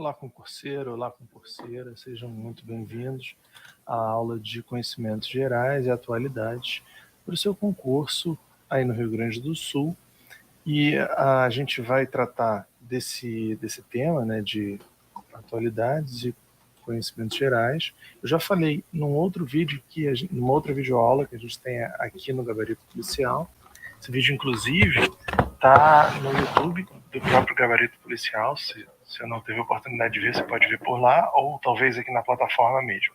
Olá, concurseiro, olá, concurseira, sejam muito bem-vindos à aula de Conhecimentos Gerais e Atualidades para o seu concurso aí no Rio Grande do Sul. E a gente vai tratar desse tema, né, de atualidades e conhecimentos gerais. Eu já falei num outro vídeo, numa outra videoaula que a gente tem aqui no Gabarito Policial. Esse vídeo, inclusive, está no YouTube do próprio Gabarito Policial. Se você não teve a oportunidade de ver, você pode ver por lá, ou talvez aqui na plataforma mesmo.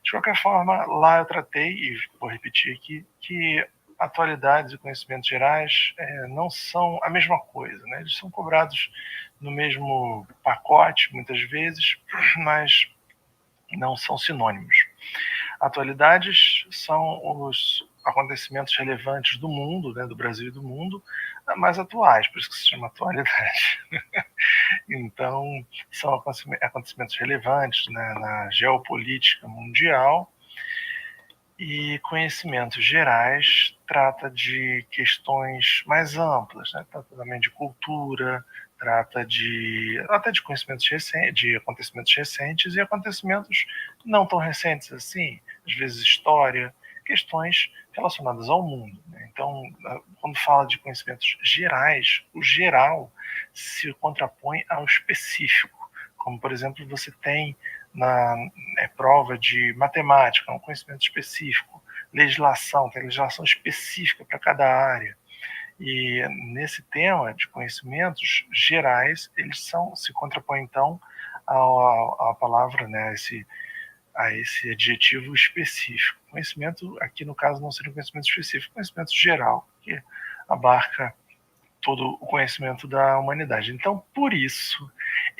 De qualquer forma, lá eu tratei, e vou repetir aqui, que atualidades e conhecimentos gerais não são a mesma coisa, né? Eles são cobrados no mesmo pacote, muitas vezes, mas não são sinônimos. Atualidades são os acontecimentos relevantes do mundo, né, do Brasil e do mundo, mais atuais, por isso que se chama atualidade. Então, são acontecimentos relevantes, né, na geopolítica mundial. E conhecimentos gerais trata de questões mais amplas, né? Trata também de cultura, trata até de conhecimentos recentes, de acontecimentos recentes e acontecimentos não tão recentes assim, às vezes história, questões relacionadas ao mundo, né? Então, quando fala de conhecimentos gerais, o geral se contrapõe ao específico, como por exemplo você tem na prova de matemática, um conhecimento específico, legislação, tem legislação específica para cada área. E nesse tema de conhecimentos gerais, eles se contrapõem então à palavra, né, a esse adjetivo específico. Conhecimento, aqui no caso, não seria um conhecimento específico, conhecimento geral, que abarca todo o conhecimento da humanidade. Então, por isso,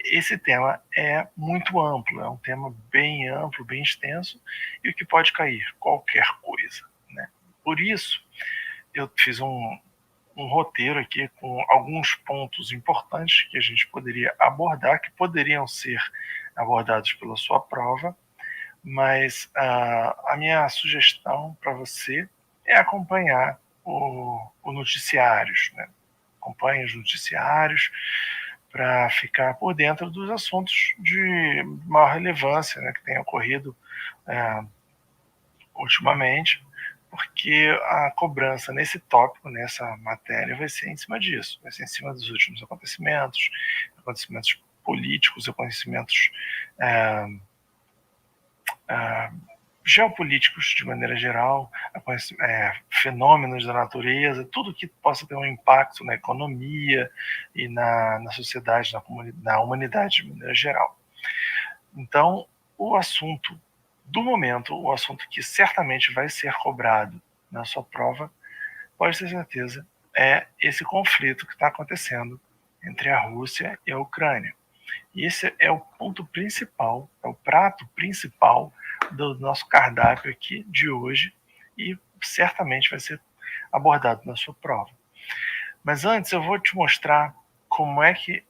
esse tema é muito amplo, é um tema bem amplo, bem extenso, e o que pode cair? Qualquer coisa, né? Por isso, eu fiz um roteiro aqui com alguns pontos importantes que a gente poderia abordar, que poderiam ser abordados pela sua prova, mas a minha sugestão para você é acompanhar o noticiários, né? Acompanhe os noticiários para ficar por dentro dos assuntos de maior relevância, né, que tem ocorrido ultimamente, porque a cobrança nesse tópico, nessa matéria, vai ser em cima disso, vai ser em cima dos últimos acontecimentos políticos, acontecimentos geopolíticos de maneira geral, fenômenos da natureza, tudo que possa ter um impacto na economia e na sociedade, na humanidade de maneira geral. Então, o assunto do momento, o assunto que certamente vai ser cobrado na sua prova, pode ter certeza, é esse conflito que está acontecendo entre a Rússia e a Ucrânia. E esse é o ponto principal, é o prato principal do nosso cardápio aqui de hoje e certamente vai ser abordado na sua prova. Mas antes eu vou te mostrar como é que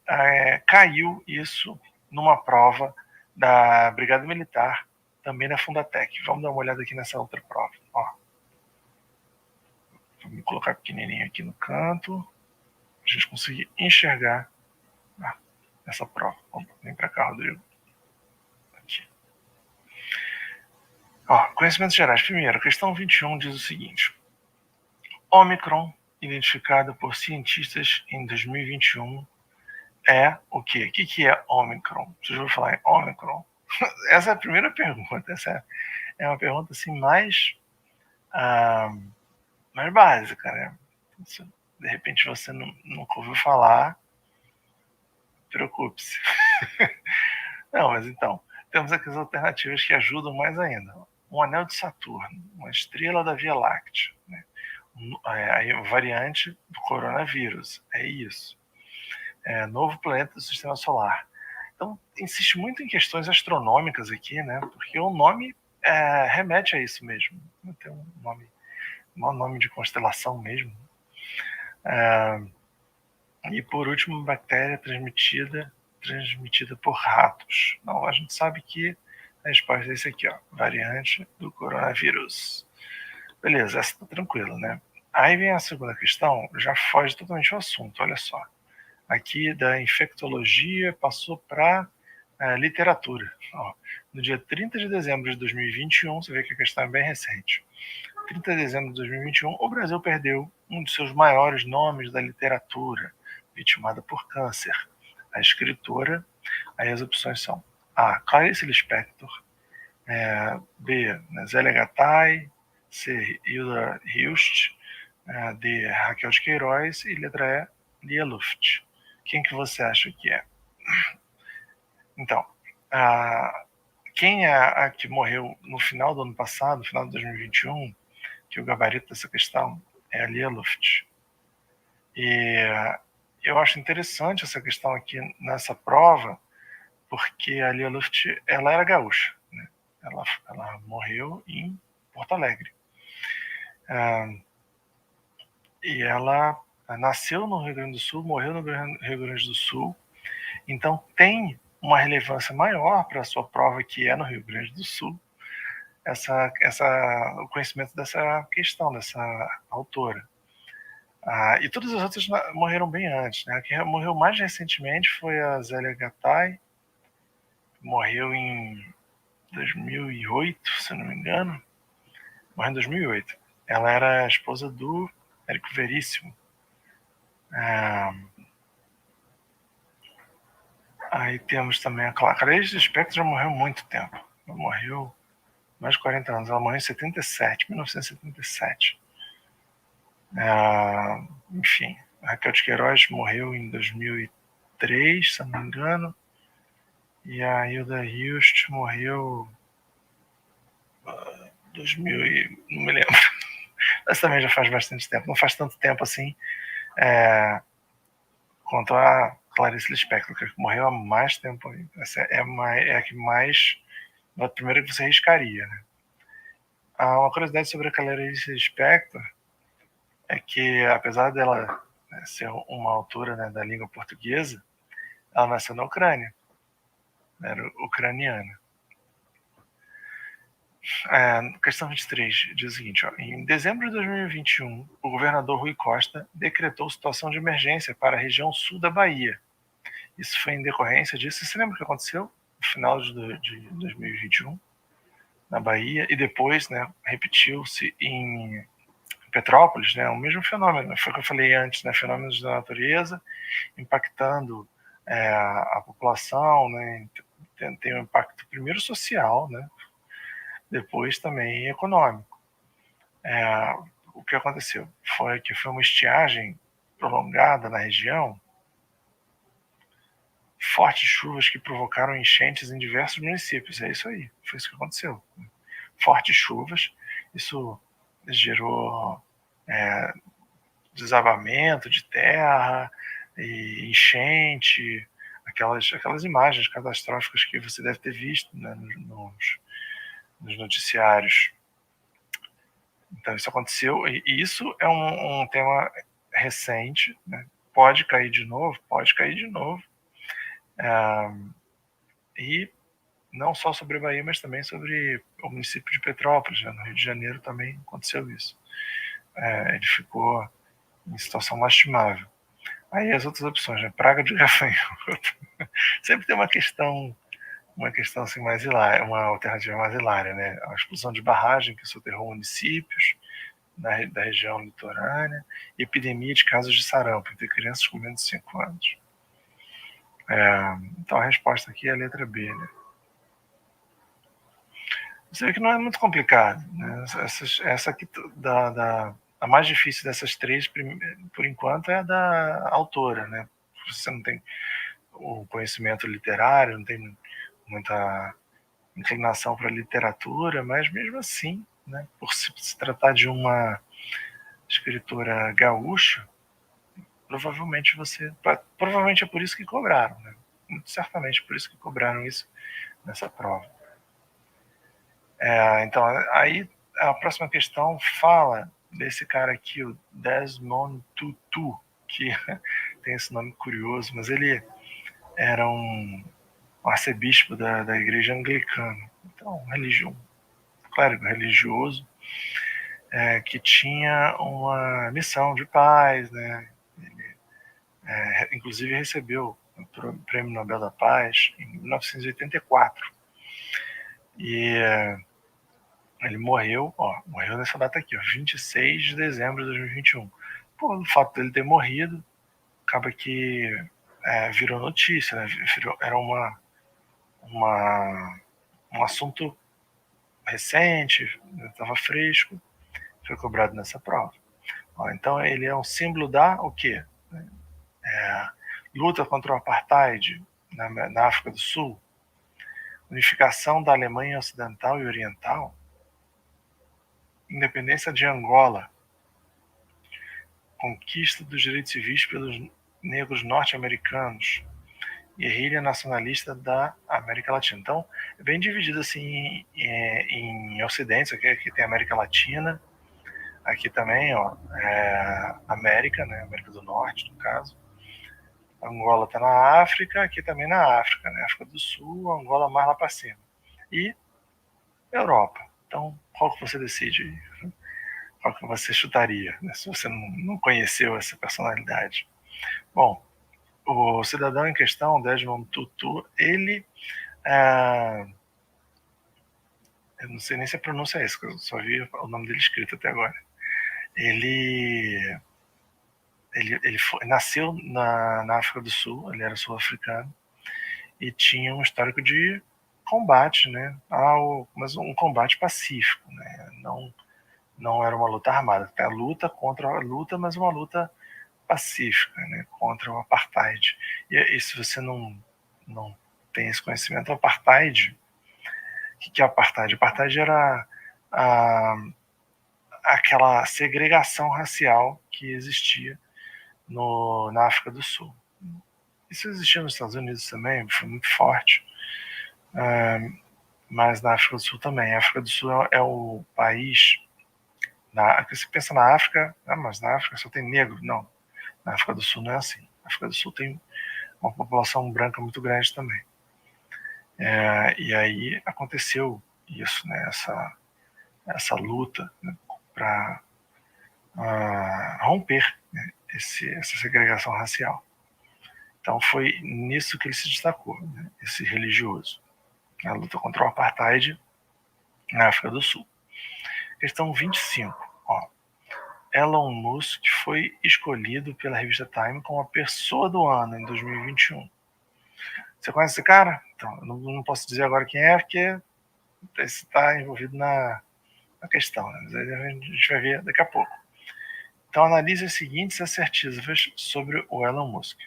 caiu isso numa prova da Brigada Militar, também na Fundatec. Vamos dar uma olhada aqui nessa outra prova. Ó. Vou colocar pequenininho aqui no canto, para a gente conseguir enxergar essa prova. Vem para cá, Rodrigo. Aqui. Ó, conhecimentos gerais. Primeiro, questão 21 diz o seguinte. Ômicron, identificado por cientistas em 2021, é o quê? O que é Ômicron? Vocês vão falar em Ômicron? Essa é a primeira pergunta. Essa é uma pergunta assim, mais básica, né? Se de repente você nunca ouviu falar, preocupe-se. Não, mas então, temos aqui as alternativas que ajudam mais ainda. Um anel de Saturno, uma estrela da Via Láctea, né? A variante do coronavírus, é isso. Novo planeta do Sistema Solar. Então, insiste muito em questões astronômicas aqui, né? Porque o nome remete a isso mesmo. Tem um nome de constelação mesmo. E por último, bactéria transmitida por ratos. Não, a gente sabe que a resposta é esse aqui, ó, variante do coronavírus. Beleza, essa tá tranquila, né? Aí vem a segunda questão, já foge totalmente o assunto, olha só. Aqui da infectologia passou para literatura. Ó, no dia 30 de dezembro de 2021, você vê que a questão é bem recente. 30 de dezembro de 2021, o Brasil perdeu um de seus maiores nomes da literatura, vitimada por câncer. A escritora, aí as opções são A. Clarice Lispector, B. Zélia Gattai, C. Hilda Hilst, D. Raquel de Queiroz e letra E. Lia Luft. Quem que você acha que é? Então, quem é a que morreu no final do ano passado, no final de 2021, que o gabarito dessa questão é a Lia Luft. E eu acho interessante essa questão aqui nessa prova, porque a Lia Luft, ela era gaúcha, né? Ela morreu em Porto Alegre. E ela nasceu no Rio Grande do Sul, morreu no Rio Grande do Sul, então tem uma relevância maior para a sua prova, que é no Rio Grande do Sul, o conhecimento dessa questão, dessa autora. E todas as outras morreram bem antes, né? A que morreu mais recentemente foi a Zélia Gattai, morreu em 2008, se não me engano. Morreu em 2008. Ela era a esposa do Érico Veríssimo. Aí temos também a Clarice Lispector, já morreu há muito tempo. Ela morreu mais de 40 anos. Ela morreu em 1977. Enfim, a Raquel de Queiroz morreu em 2003, se não me engano. E a Hilda Hilst morreu 2000 não me lembro. Mas também já faz bastante tempo. Não faz tanto tempo assim quanto a Clarice Lispector, que morreu há mais tempo. Essa é a que mais... a primeira que você riscaria, né? Uma curiosidade sobre a Clarice Lispector é que, apesar dela ser uma autora, né, da língua portuguesa, ela nasceu na Ucrânia. Era ucraniana. Questão 23 diz o seguinte: em dezembro de 2021, o governador Rui Costa decretou situação de emergência para a região sul da Bahia. Isso foi em decorrência disso. Você lembra o que aconteceu no final de 2021 na Bahia? E depois, né, repetiu-se em Petrópolis, né, o mesmo fenômeno. Foi o que eu falei antes, né, fenômenos da natureza impactando a população, né, tem um impacto primeiro social, né, depois também econômico. O que aconteceu foi que foi uma estiagem prolongada na região, fortes chuvas que provocaram enchentes em diversos municípios. É isso aí, foi isso que aconteceu. Fortes chuvas, isso gerou desabamento de terra e enchente, aquelas imagens catastróficas que você deve ter visto, né, nos noticiários. Então isso aconteceu, e isso é um tema recente, né? Pode cair de novo, e não só sobre a Bahia, mas também sobre o município de Petrópolis, né? No Rio de Janeiro também aconteceu isso. Ele ficou em situação lastimável. Aí as outras opções, né? Praga de gafanhoto. Sempre tem uma questão assim mais hilária, uma alternativa mais hilária, né? A explosão de barragem que soterrou municípios da região litorânea, epidemia de casos de sarampo entre crianças com menos de 5 anos. Então a resposta aqui é a letra B, né? Você vê que não é muito complicado, né? Essa aqui, a mais difícil dessas três, por enquanto, é a da autora, né? Você não tem o conhecimento literário, não tem muita inclinação para literatura, mas mesmo assim, né, por se tratar de uma escritora gaúcha, provavelmente é por isso que cobraram, né? Muito certamente por isso que cobraram isso nessa prova. Então, aí a próxima questão fala desse cara aqui, o Desmond Tutu, que tem esse nome curioso, mas ele era um arcebispo da igreja anglicana, então um clérigo religioso, que tinha uma missão de paz, né? Ele, inclusive recebeu o Prêmio Nobel da Paz, em 1984. E ele morreu nessa data aqui, 26 de dezembro de 2021. Pô, o fato dele ter morrido, acaba que virou notícia, né? Era um assunto recente, estava fresco, foi cobrado nessa prova. Então ele é um símbolo da o quê? Luta contra o apartheid na África do Sul, unificação da Alemanha Ocidental e Oriental, independência de Angola, conquista dos direitos civis pelos negros norte-americanos, guerrilha nacionalista da América Latina. Então, é bem dividido assim em ocidentes, aqui tem a América Latina, aqui também, América, né, América do Norte, no caso. Angola está na África, aqui também na África, né, África do Sul, Angola mais lá para cima. E Europa. Então, qual que você decide? Qual que você chutaria, né, se você não conheceu essa personalidade? Bom, o cidadão em questão, Desmond Tutu, ele eu não sei nem se a pronúncia é isso, eu só vi o nome dele escrito até agora. Ele nasceu na África do Sul, ele era sul-africano, e tinha um histórico de combate, né? Mas um combate pacífico, né? Não era uma luta armada, a luta contra a luta, mas uma luta pacífica, né? Contra o apartheid. E se você não tem esse conhecimento, o apartheid, o que é apartheid? Apartheid era aquela segregação racial que existia na África do Sul. Isso existia nos Estados Unidos também, foi muito forte, mas na África do Sul também. A África do Sul é o país, você pensa na África, mas na África só tem negro. Não, na África do Sul não é assim. Na África do Sul tem uma população branca muito grande também. E aí aconteceu isso, né, essa luta, né, para romper, né, essa segregação racial. Então foi nisso que ele se destacou, né, esse religioso, na luta contra o apartheid na África do Sul. Questão 25. Elon Musk foi escolhido pela revista Time como a pessoa do ano em 2021. Você conhece esse cara? Então, eu não posso dizer agora quem é, porque está envolvido na questão, né? Mas a gente vai ver daqui a pouco. Então, analise as seguintes assertivas sobre o Elon Musk.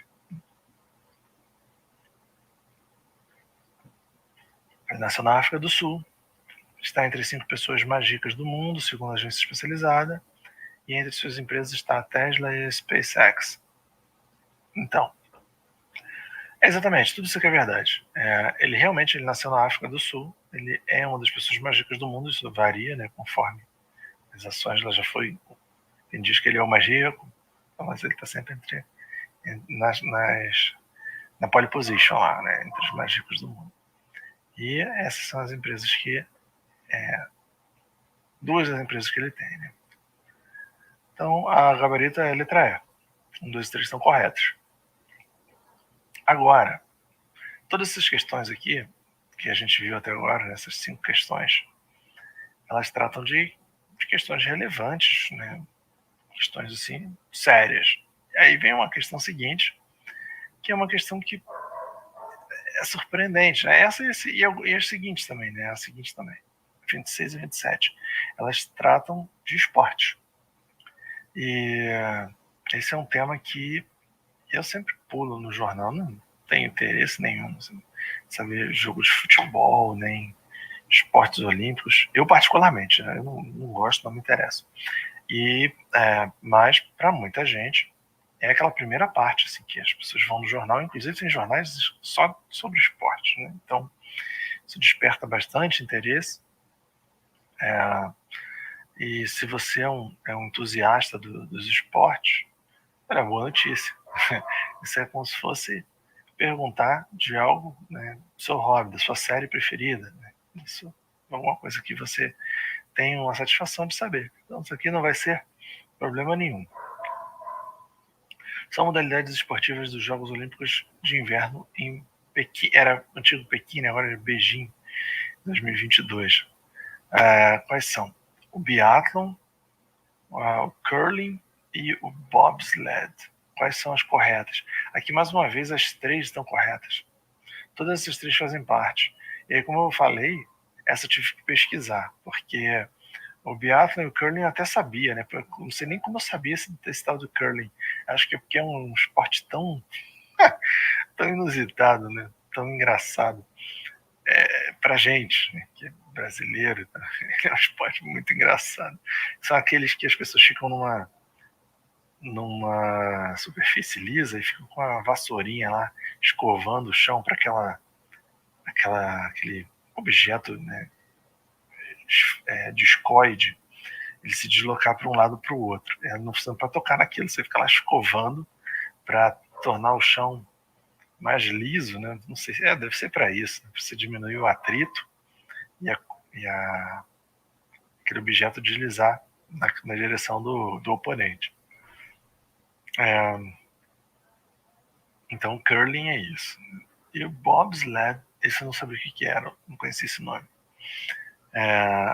Ele nasceu na África do Sul, está entre as 5 pessoas mais ricas do mundo, segundo a agência especializada, e entre suas empresas está a Tesla e a SpaceX. Então, exatamente, tudo isso aqui é verdade. Ele realmente nasceu na África do Sul, ele é uma das pessoas mais ricas do mundo, isso varia, né, conforme as ações. Ela já foi, quem diz que ele é o mais rico, mas ele está sempre na pole position lá, né, entre os mais ricos do mundo. E essas são as empresas duas das empresas que ele tem, né? Então, a gabarita é a letra E. 1, 2 e 3 estão corretos. Agora, todas essas questões aqui, que a gente viu até agora, essas 5 questões, elas tratam de questões relevantes, né? Questões assim, sérias. E aí vem uma questão seguinte, que é uma questão que é surpreendente, né? Essa e as seguintes também, né? A seguinte também, 26 e 27. Elas tratam de esporte. E esse é um tema que eu sempre pulo no jornal, não tenho interesse nenhum, assim, saber jogos de futebol, nem esportes olímpicos. Eu particularmente, né? Eu não gosto, não me interessa. Mas para muita gente é aquela primeira parte, assim, que as pessoas vão no jornal, inclusive tem jornais só sobre esporte, né? Então isso desperta bastante interesse. E se você é um entusiasta dos esportes, olha, boa notícia. Isso é como se fosse perguntar de algo, né, do seu hobby, da sua série preferida, né? Isso é alguma coisa que você tem uma satisfação de saber. Então, isso aqui não vai ser problema nenhum. São modalidades esportivas dos Jogos Olímpicos de Inverno em Pequim, era antigo Pequim, né? Agora é Beijing, 2022. Quais são? O biathlon, o curling e o bobsled. Quais são as corretas? Aqui, mais uma vez, as 3 estão corretas. Todas essas 3 fazem parte. E aí, como eu falei, essa eu tive que pesquisar, porque o biathlon e o curling eu até sabia, né? Eu não sei nem como eu sabia esse tal do curling. Acho que é porque é um esporte tão, tão inusitado, né? Tão engraçado. Pra gente, né? Que é brasileiro, é um esporte muito engraçado. São aqueles que as pessoas ficam numa superfície lisa e ficam com a vassourinha lá escovando o chão para aquele objeto, né, discoide, ele se deslocar para um lado para o outro. Não precisa para tocar naquilo, você fica lá escovando para tornar o chão mais liso, né? Não sei, deve ser para isso, né? Para você diminuir o atrito e aquele objeto deslizar na direção do oponente. Então, curling é isso. E o bobsled, esse eu não sabia o que era, não conhecia esse nome.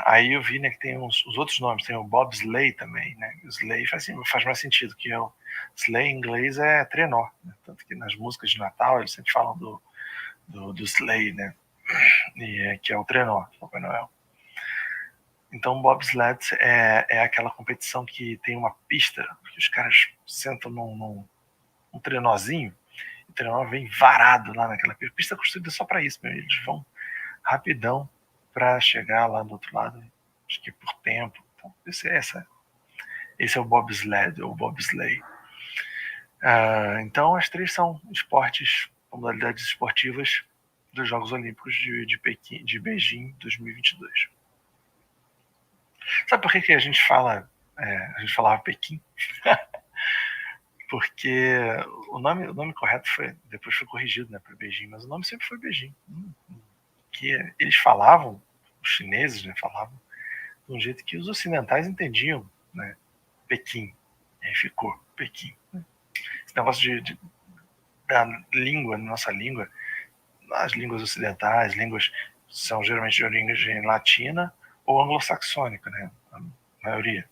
Aí eu vi, né, que tem os outros nomes, tem o bobsleigh também, né? O sleigh faz mais sentido, que o sleigh em inglês é trenó, né? Tanto que nas músicas de Natal eles sempre falam do sleigh, né? Que é o trenó, Papai Noel. Então, bobsled é aquela competição que tem uma pista, que os caras sentam num trenózinho, o trenó vem varado lá naquela pista. A pista é construída só para isso, mesmo. Eles vão rapidão para chegar lá do outro lado, acho que por tempo. Então, esse é o bobsled ou bobsleigh. Então, as 3 são esportes, modalidades esportivas dos Jogos Olímpicos de Pequim, de Beijing 2022. Sabe por que a gente falava Pequim? Porque o nome correto depois foi corrigido, né, para Beijing, mas o nome sempre foi Beijing. Que eles falavam, os chineses, né, falavam de um jeito que os ocidentais entendiam, né, Pequim. E aí ficou Pequim. Esse negócio da língua, nossa língua, as línguas ocidentais, línguas são geralmente de origem latina ou anglo-saxônica, né, a maioria.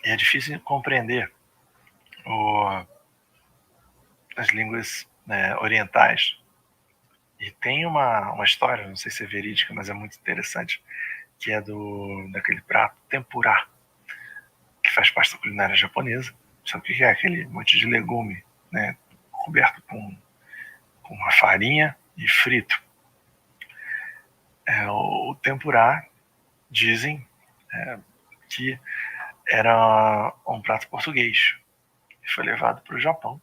E é difícil compreender as línguas, né, orientais. E tem uma história, não sei se é verídica, mas é muito interessante, que é daquele prato tempurá, que faz parte da culinária japonesa. Sabe o que é? Aquele monte de legume, né, coberto com uma farinha e frito. O tempurá, dizem que era um prato português, que foi levado para o Japão.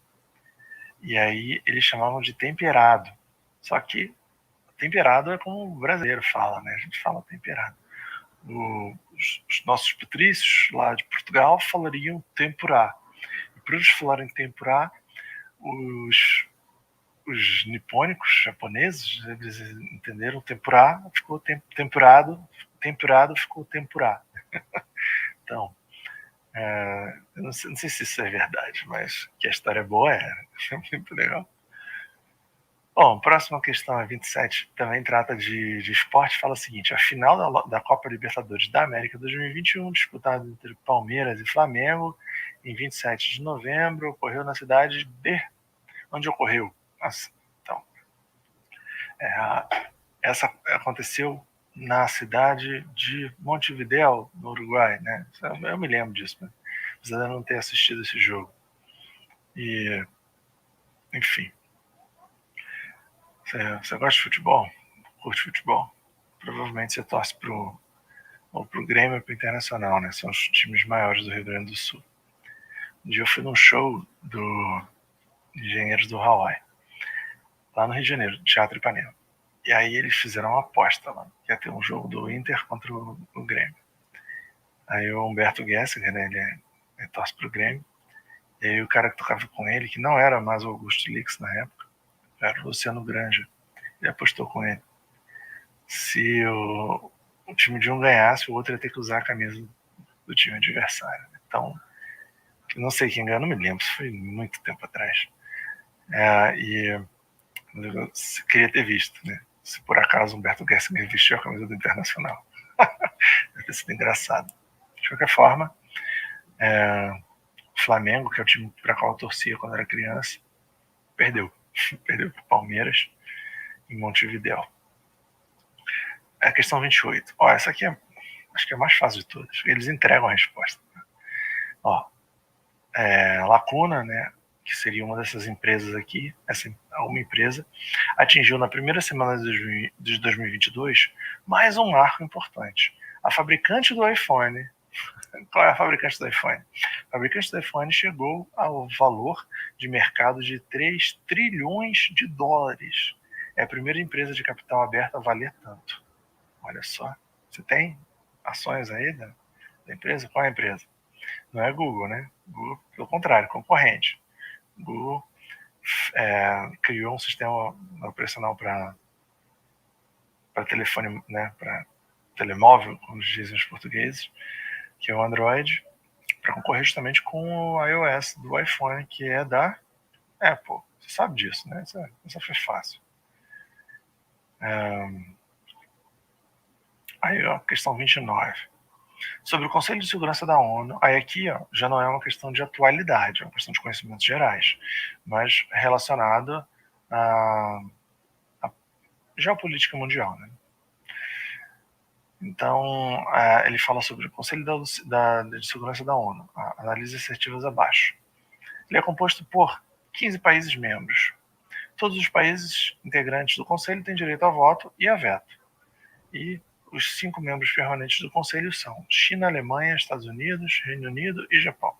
E aí eles chamavam de temperado. Só que temperado é como o brasileiro fala, né? A gente fala temperado. Os nossos patrícios lá de Portugal falariam tempurá. E por eles falarem tempurá, os nipônicos japoneses, eles entenderam tempurá, ficou temperado ficou tempurá. Então, eu não sei se isso é verdade, mas que a história é boa, é muito legal. Bom, próxima questão é 27, também trata de esporte, fala o seguinte: a final da Copa Libertadores da América 2021, disputada entre Palmeiras e Flamengo, em 27 de novembro, ocorreu na cidade de... Onde ocorreu? Então, essa aconteceu na cidade de Montevideo, no Uruguai, né? Eu me lembro disso, né? Apesar de não ter assistido esse jogo. E, enfim. Você gosta de futebol? Curte futebol? Provavelmente você torce pro Grêmio ou pro Internacional, né? São os times maiores do Rio Grande do Sul. Um dia eu fui num show do Engenheiros do Hawaii, lá no Rio de Janeiro, Teatro Ipanema. E aí eles fizeram uma aposta lá, que ia ter um jogo do Inter contra o Grêmio. Aí o Humberto Gessinger, né, ele torce pro Grêmio. E aí o cara que tocava com ele, que não era mais o Augusto Lix na época, era o Luciano Granja. Ele apostou com ele. Se o time de um ganhasse, o outro ia ter que usar a camisa do time adversário. Então, não sei quem ganhou, não me lembro, isso foi muito tempo atrás. E eu queria ter visto, né? Se por acaso Humberto Gessinger vestiu a camisa do Internacional. Deve ter sido engraçado. De qualquer forma, o Flamengo, que é o time para qual eu torcia quando era criança, perdeu. Perdeu para o Palmeiras em Montevidéu. A questão 28. Essa aqui acho que é a mais fácil de todas. Eles entregam a resposta. Lacuna, né, que seria uma dessas empresas aqui, uma empresa, atingiu na primeira semana de 2022 mais um marco importante. A fabricante do iPhone. Qual é a fabricante do iPhone? A fabricante do iPhone chegou ao valor de mercado de 3 trilhões de dólares. É a primeira empresa de capital aberto a valer tanto. Olha só. Você tem ações aí da empresa? Qual é a empresa? Não é Google, né? Google, pelo contrário, concorrente. Google criou um sistema operacional para telefone, né, para telemóvel, como dizem os portugueses, que é o Android, para concorrer justamente com o iOS do iPhone, que é da Apple. Você sabe disso, né? Essa foi fácil. Aí, ó, questão 29. Sobre o Conselho de Segurança da ONU, aí aqui já não é uma questão de atualidade, é uma questão de conhecimentos gerais, mas relacionado à geopolítica mundial, né? Então, ele fala sobre o Conselho de Segurança da ONU, analise assertivas abaixo. Ele é composto por 15 países membros. Todos os países integrantes do Conselho têm direito a voto e a veto. E os 5 membros permanentes do Conselho são China, Alemanha, Estados Unidos, Reino Unido e Japão.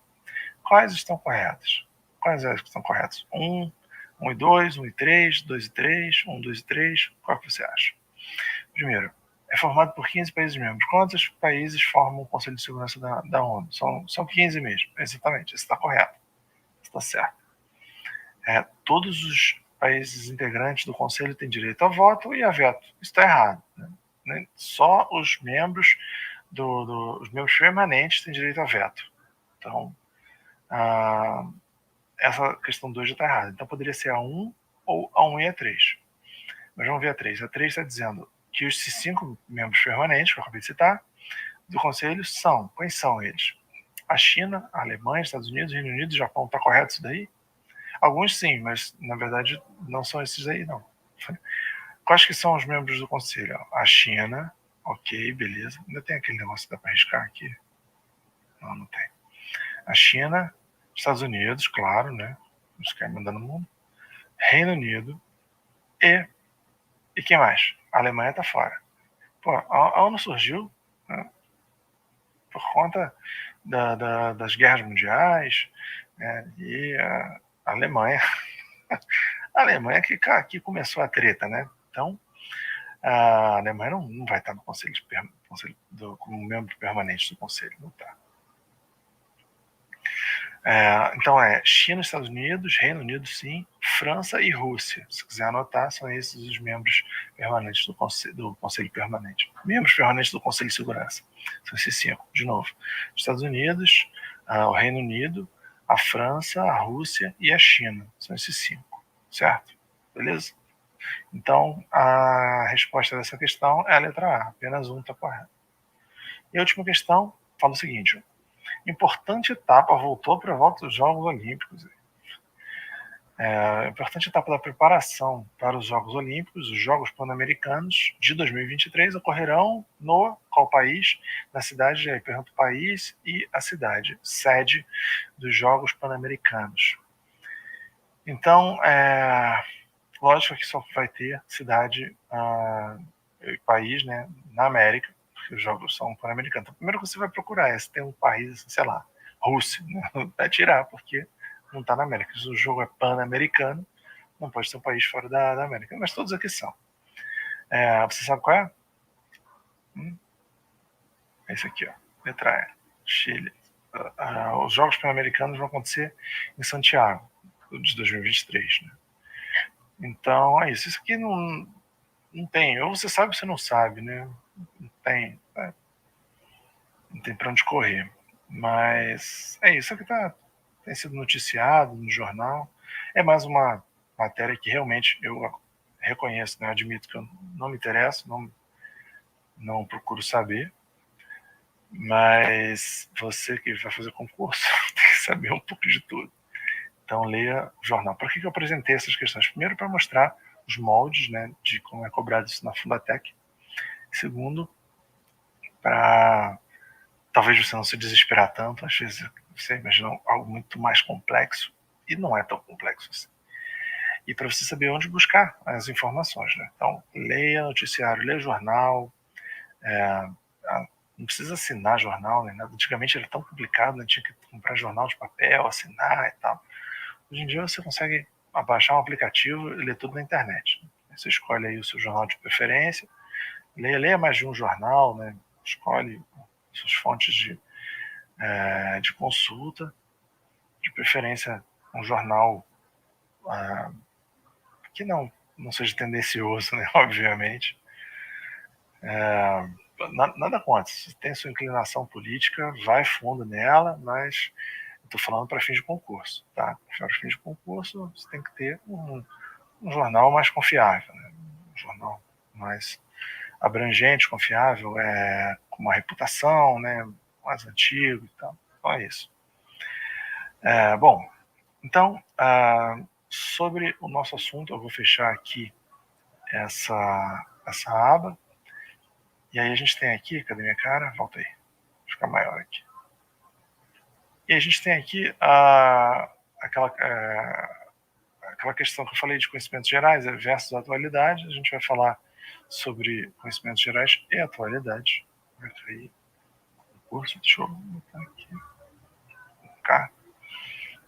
Quais estão corretas? Quais estão corretas? 1 e 2, 1 e 3, 2 e 3, 1, 2 e 3. Qual que você acha? Primeiro, é formado por 15 países membros. Quantos países formam o Conselho de Segurança da ONU? São 15 mesmo. Exatamente, isso está correto. Está certo. Todos os países integrantes do Conselho têm direito a voto e a veto. Isso está errado. Né? Só os membros os membros permanentes têm direito a veto. Então, essa questão 2 já está errada. Então, poderia ser a 1 ou a 1 e a 3. Mas vamos ver a 3. A 3 está dizendo que os 5 membros permanentes, que eu acabei de citar, do Conselho são. Quais são eles? A China, a Alemanha, Estados Unidos, Reino Unido e Japão. Está correto isso daí? Alguns sim, mas na verdade não são esses aí, não. Quais que são os membros do Conselho? A China, ok, beleza. Ainda tem aquele negócio que dá para arriscar aqui? Não, não tem. A China, Estados Unidos, claro, né? Os caras mandando no mundo. Reino Unido e quem mais? A Alemanha tá fora. Pô, a ONU surgiu, né, por conta das guerras mundiais, né, e a Alemanha, a Alemanha que começou a treta, né? Então, a Alemanha não vai estar no conselho como membro permanente do conselho, não está. Então China, Estados Unidos, Reino Unido, sim, França e Rússia. Se quiser anotar, são esses os membros permanentes do Conselho Permanente. Membros permanentes do Conselho de Segurança. São esses 5, de novo. Estados Unidos, o Reino Unido, a França, a Rússia e a China. São esses 5, certo? Beleza? Então, a resposta dessa questão é a letra A. Apenas 1 está correto. E a última questão fala o seguinte: importante etapa voltou para a volta dos Jogos Olímpicos. Importante etapa da preparação para os Jogos Olímpicos, os Jogos Pan-Americanos de 2023 ocorrerão no qual país? Na cidade, aí pergunta o país e a cidade, sede dos Jogos Pan-Americanos. Então, lógico que só vai ter cidade e país, né, na América, porque os jogos são pan-americanos. Então, primeiro que você vai procurar é se tem um país, sei lá, Rússia, né? Vai tirar, porque não está na América. Se o jogo é pan-americano, não pode ser um país fora da América. Mas todos aqui são. Você sabe qual é? Esse aqui, ó, letra E, Chile. Os Jogos Pan-Americanos vão acontecer em Santiago, de 2023, né? Então, é isso. Isso aqui não tem. Ou você sabe ou você não sabe, né? Não tem. não tem para onde correr. Mas é isso que tem sido noticiado no jornal. É mais uma matéria que realmente eu reconheço, né? Admito que eu não me interesso, não procuro saber, mas você que vai fazer concurso tem que saber um pouco de tudo. Então leia o jornal. Para que eu apresentei essas questões? Primeiro, para mostrar os moldes, né, de como é cobrado isso na Fundatec. Segundo, para talvez você não se desesperar tanto. Às vezes você imagina algo muito mais complexo e não é tão complexo assim. E para você saber onde buscar as informações, né? Então, leia noticiário, leia jornal. Não precisa assinar jornal, né? Antigamente era tão complicado, né? Tinha que comprar jornal de papel, assinar e tal. Hoje em dia você consegue baixar um aplicativo e ler tudo na internet. Você escolhe aí o seu jornal de preferência, leia mais de um jornal, né? Escolhe suas fontes de consulta, de preferência um jornal que não seja tendencioso, né? Obviamente. Nada contra. Se tem sua inclinação política, vai fundo nela, mas estou falando para fins de concurso, tá? Para fins de concurso, você tem que ter um jornal mais confiável, né? Um jornal mais abrangente, confiável, com uma reputação, né? Mais antigo e tal. Então é isso. Bom, então, sobre o nosso assunto, eu vou fechar aqui essa aba. E aí a gente tem aqui, cadê minha cara? Volta aí, vou ficar maior aqui. E a gente tem aqui aquela questão que eu falei de conhecimentos gerais versus atualidade. A gente vai falar sobre conhecimentos gerais e atualidade. Aí, curso, deixa eu botar aqui. Cá.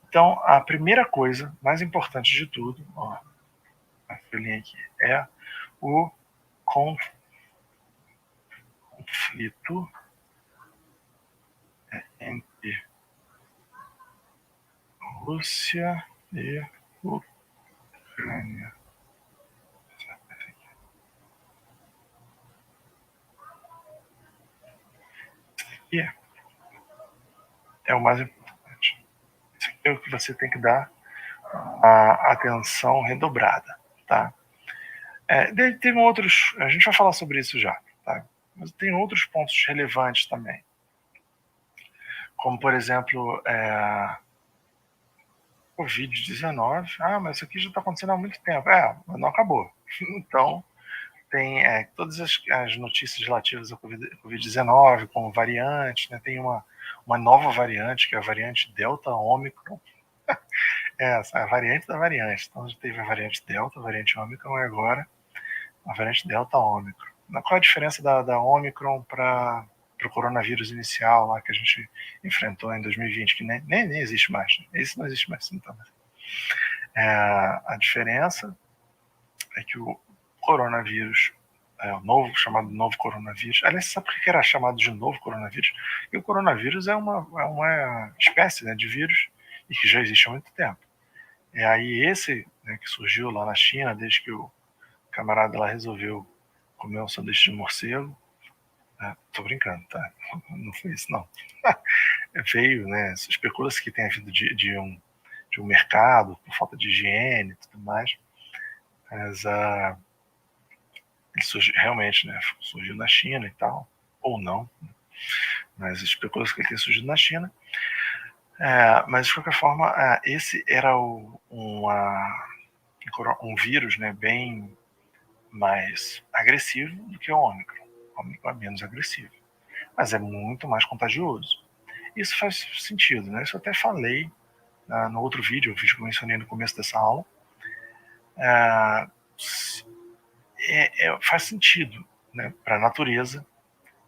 Então, a primeira coisa, mais importante de tudo, ó, a folhinha aqui, é o conflito entre Rússia e Ucrânia. E é o mais importante. Isso aqui é o que você tem que dar a atenção redobrada, tá? Tem outros, a gente vai falar sobre isso já, tá? Mas tem outros pontos relevantes também, como por exemplo, Covid-19. Mas isso aqui já está acontecendo há muito tempo. Mas não acabou. Então, tem todas as notícias relativas ao Covid-19, como variantes, né? Tem uma nova variante, que é a variante Delta Ômicron. Essa é a variante da variante. Então, já teve a variante Delta, a variante Ômicron, e agora a variante Delta Ômicron. Qual é a diferença da Ômicron para o coronavírus inicial lá que a gente enfrentou em 2020, que nem existe mais. Esse não existe mais. Então. A diferença é que o coronavírus, o novo, chamado novo coronavírus, aliás, sabe por que era chamado de novo coronavírus? E o coronavírus é uma espécie, né, de vírus e que já existe há muito tempo. Aí esse, né, que surgiu lá na China, desde que o camarada lá resolveu comer um sanduíche de morcego. Tô brincando, tá? Não foi isso, não. Veio, né? Especula-se que tenha vindo de um mercado, por falta de higiene e tudo mais. Mas ele surgiu, realmente, né? Surgiu na China e tal. Ou não. Mas especula-se que ele tenha surgido na China. Mas, de qualquer forma, esse era um vírus, né, bem mais agressivo do que o Ômicron. O Ômicron é menos agressivo, mas é muito mais contagioso. Isso faz sentido, né? Isso eu até falei no outro vídeo, o vídeo que eu mencionei no começo dessa aula. Faz sentido, né, para a natureza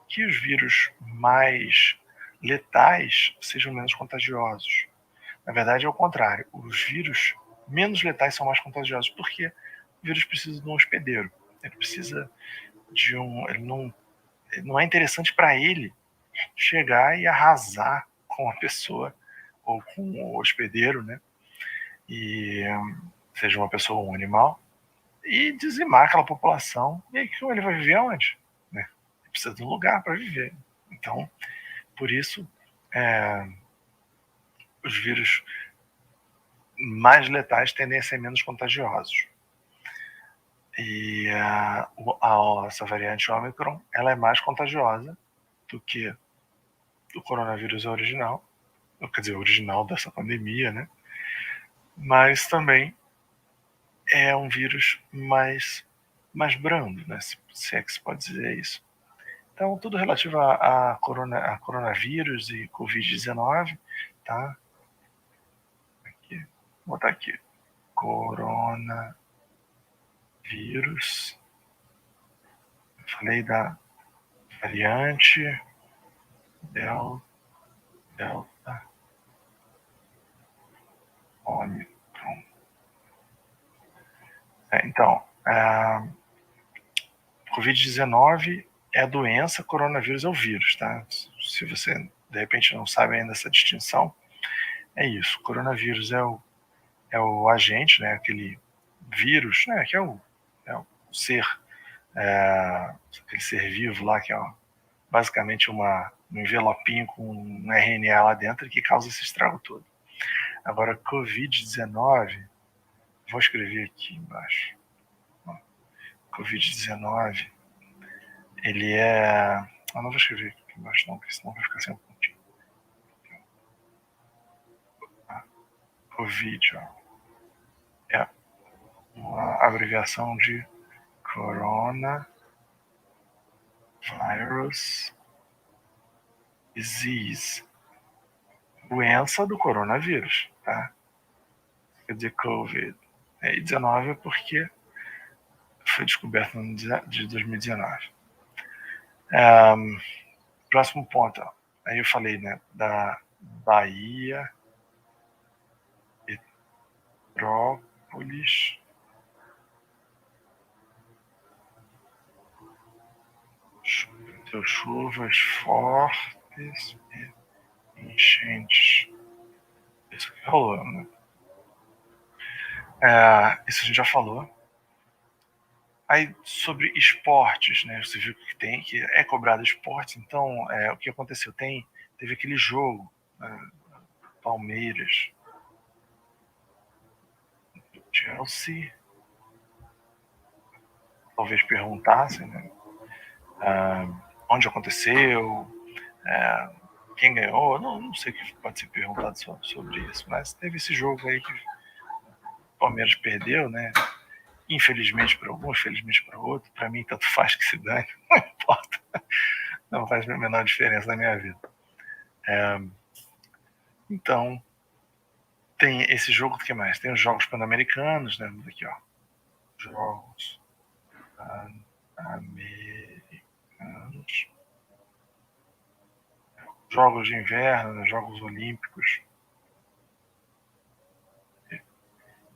que os vírus mais letais sejam menos contagiosos. Na verdade, é o contrário. Os vírus menos letais são mais contagiosos, porque o vírus precisa de um hospedeiro. Ele precisa de ele não é interessante para ele chegar e arrasar com a pessoa ou com o hospedeiro, né? E seja uma pessoa ou um animal, e dizimar aquela população. E aí ele vai viver onde? Né? Ele precisa de um lugar para viver. Então, Por isso, os vírus mais letais tendem a ser menos contagiosos. E essa variante Omicron, ela é mais contagiosa do que o coronavírus original, quer dizer, o original dessa pandemia, né? Mas também é um vírus mais brando, né? Se é que se pode dizer isso. Então, tudo relativo a coronavírus e Covid-19, tá? Aqui, vou botar aqui, coronavírus. Falei da variante Delta, Omicron. Então, Covid-19 é a doença, coronavírus é o vírus, tá? Se você, de repente, não sabe ainda essa distinção, é isso. Coronavírus é o agente, né? Aquele vírus, né? Que é o ser, aquele ser vivo lá, que é basicamente um envelopinho com um RNA lá dentro que causa esse estrago todo. Agora, Covid-19, vou escrever aqui embaixo. Covid-19, ele é... não vou escrever aqui embaixo não, porque senão vai ficar sem um pontinho. Covid, ó, é uma abreviação de Coronavirus Disease, doença do coronavírus, tá? Quer dizer, Covid. E 19 é porque foi descoberto no de 2019. Próximo ponto, ó. Aí eu falei, né, da Bahia, Petrópolis, chuvas fortes e enchentes. Isso que rolou, né? Isso a gente já falou. Aí, sobre esportes, né? Você viu que tem, que é cobrado esportes, então, o que aconteceu? Teve aquele jogo, Palmeiras, Chelsea, talvez perguntassem, né? Onde aconteceu, quem ganhou, não sei o que pode ser perguntado sobre isso, mas teve esse jogo aí que o Palmeiras perdeu, né? Infelizmente para alguns, felizmente para outro. Para mim, tanto faz que se dane, não importa. Não faz a menor diferença na minha vida. Então, tem esse jogo, do que mais? Tem os Jogos Pan-Americanos, né? Aqui, ó. Jogos Pan-Americanos. Jogos de inverno, né? Jogos Olímpicos.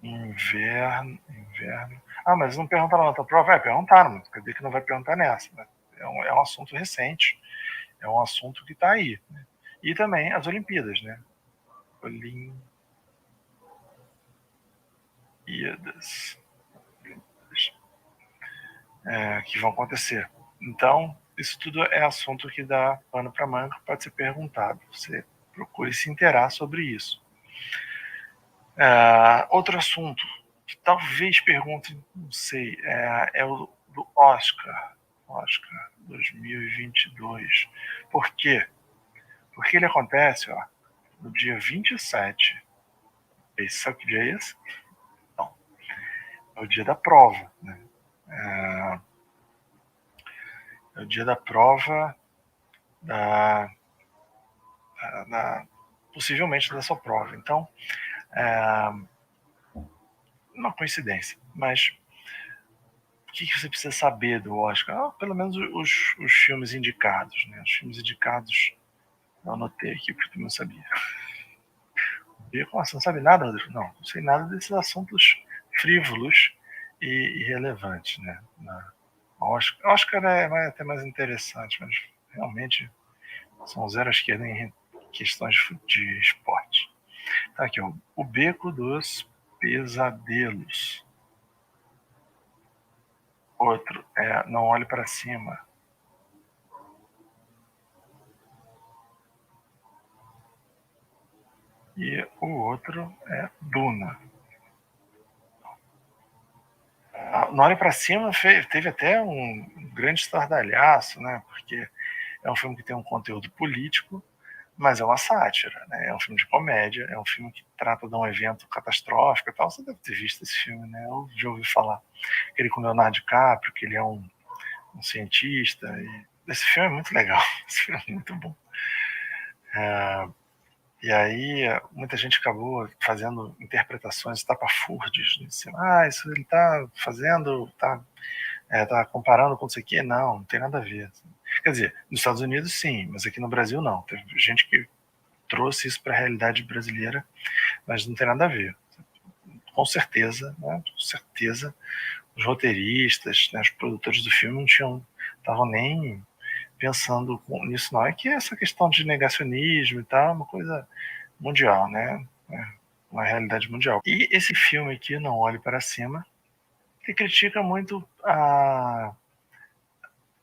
Inverno. Mas não perguntaram na outra prova? Vai, perguntaram, mas quer dizer que não vai perguntar nessa, né? É um assunto recente, é um assunto que está aí, né? E também as Olimpíadas, né? Olimpíadas que vão acontecer. Então, isso tudo é assunto que dá pano para manga, pode ser perguntado. Você procure se inteirar sobre isso. Outro assunto que talvez pergunte, não sei, é o do Oscar 2022. Por quê? Porque ele acontece no dia 27. Sabe que dia é esse? Não. É o dia da prova, né? É o dia da prova possivelmente da sua prova. Então, uma coincidência, mas o que você precisa saber do Oscar? Pelo menos os filmes indicados, né? Os filmes indicados, eu anotei aqui porque eu não sabia. Você não sabe nada, Rodrigo? Não sei nada desses assuntos frívolos e irrelevantes, né? Oscar é até mais interessante, mas realmente são zero à esquerda em questões de esporte. Tá aqui, ó, o Beco dos Pesadelos. Outro, Não Olhe para Cima. outro é Duna. No Olhe para Cima teve até um grande estardalhaço, né? Porque é um filme que tem um conteúdo político, mas é uma sátira, né? É um filme de comédia, é um filme que trata de um evento catastrófico e tal. Você deve ter visto esse filme, né? Eu já ouvi falar. Ele com Leonardo DiCaprio, que ele é um cientista. E esse filme é muito legal, esse filme é muito bom. E aí muita gente acabou fazendo interpretações estapafúrdias. Assim, isso ele está fazendo, tá comparando com isso aqui. Não tem nada a ver. Quer dizer, nos Estados Unidos sim, mas aqui no Brasil não. Teve gente que trouxe isso para a realidade brasileira, mas não tem nada a ver. Com certeza, né? Com certeza, os roteiristas, né, os produtores do filme não estavam nem pensando nisso, não. É que essa questão de negacionismo e tal é uma coisa mundial, né? É uma realidade mundial. E esse filme aqui, Não Olhe para Cima, ele critica muito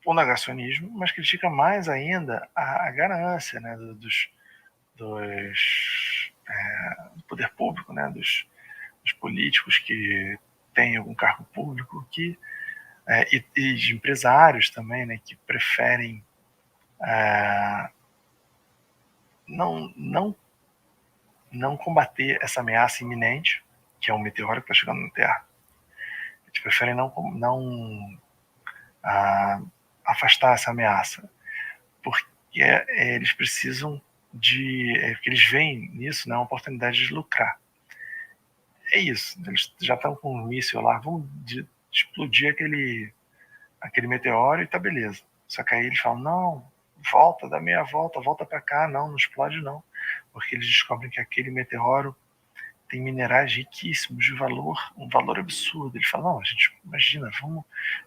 o negacionismo, mas critica mais ainda a ganância, né, do poder público, né, dos políticos que têm algum cargo público, e de empresários também, né, que preferem não combater essa ameaça iminente, que é um meteoro que está chegando na Terra. Eles preferem não afastar essa ameaça, porque eles precisam porque eles veem nisso, né, uma oportunidade de lucrar. É isso, eles já estão com um míssil lá, vamos explodir aquele meteoro e tá beleza. Só que aí eles falam, não, dá meia volta, volta para cá, não explode não. Porque eles descobrem que aquele meteoro tem minerais riquíssimos de um valor absurdo. Eles falam, não, a gente imagina,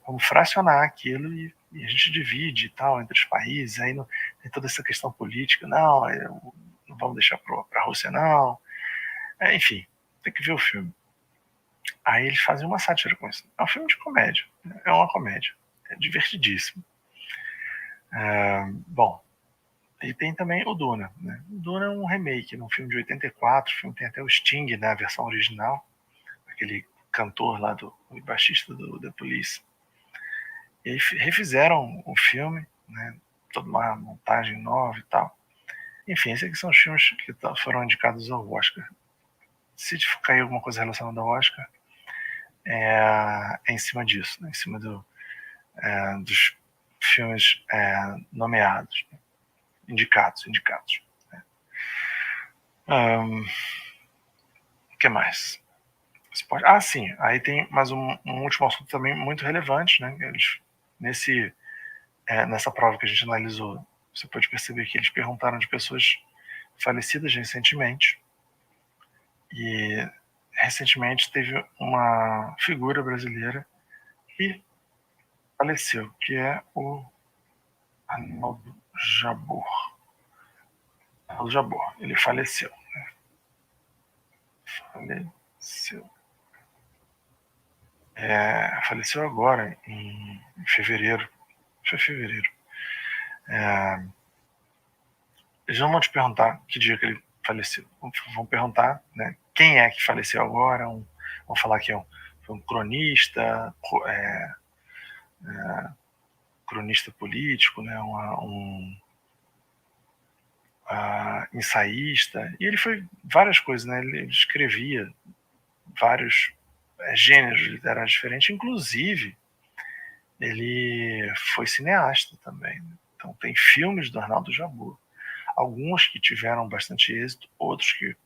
vamos fracionar aquilo e a gente divide e tal entre os países, aí não tem toda essa questão política, não vamos deixar para a Rússia não. Enfim, tem que ver o filme. Aí eles fazem uma sátira com isso. É um filme de comédia, é uma comédia, é divertidíssimo. Bom, e tem também o Duna, né? O Duna é um remake, um filme de 84, o filme tem até o Sting, né, a versão original, aquele cantor lá o baixista do The Police. E aí refizeram o filme, né, toda uma montagem nova e tal. Enfim, esses aqui são os filmes que foram indicados ao Oscar. Se cair alguma coisa relacionada ao Oscar, é em cima disso, né, em cima dos filmes nomeados, né, indicados. Né. O que mais? Sim, aí tem mais um último assunto também muito relevante, né? Eles, nessa prova que a gente analisou, você pode perceber que eles perguntaram de pessoas falecidas recentemente, e recentemente teve uma figura brasileira que faleceu, que é o Arnaldo Jabor. Ele faleceu. Faleceu agora, em fevereiro. Foi fevereiro. Eles não vão te perguntar que dia que ele faleceu. Vão perguntar, né, quem é que faleceu agora. Vão falar que foi um cronista, cronista político, né, um ensaísta. E ele foi várias coisas, né? Ele escrevia vários gêneros literários diferentes, inclusive ele foi cineasta também. Então tem filmes do Arnaldo Jabor, alguns que tiveram bastante êxito, outros que,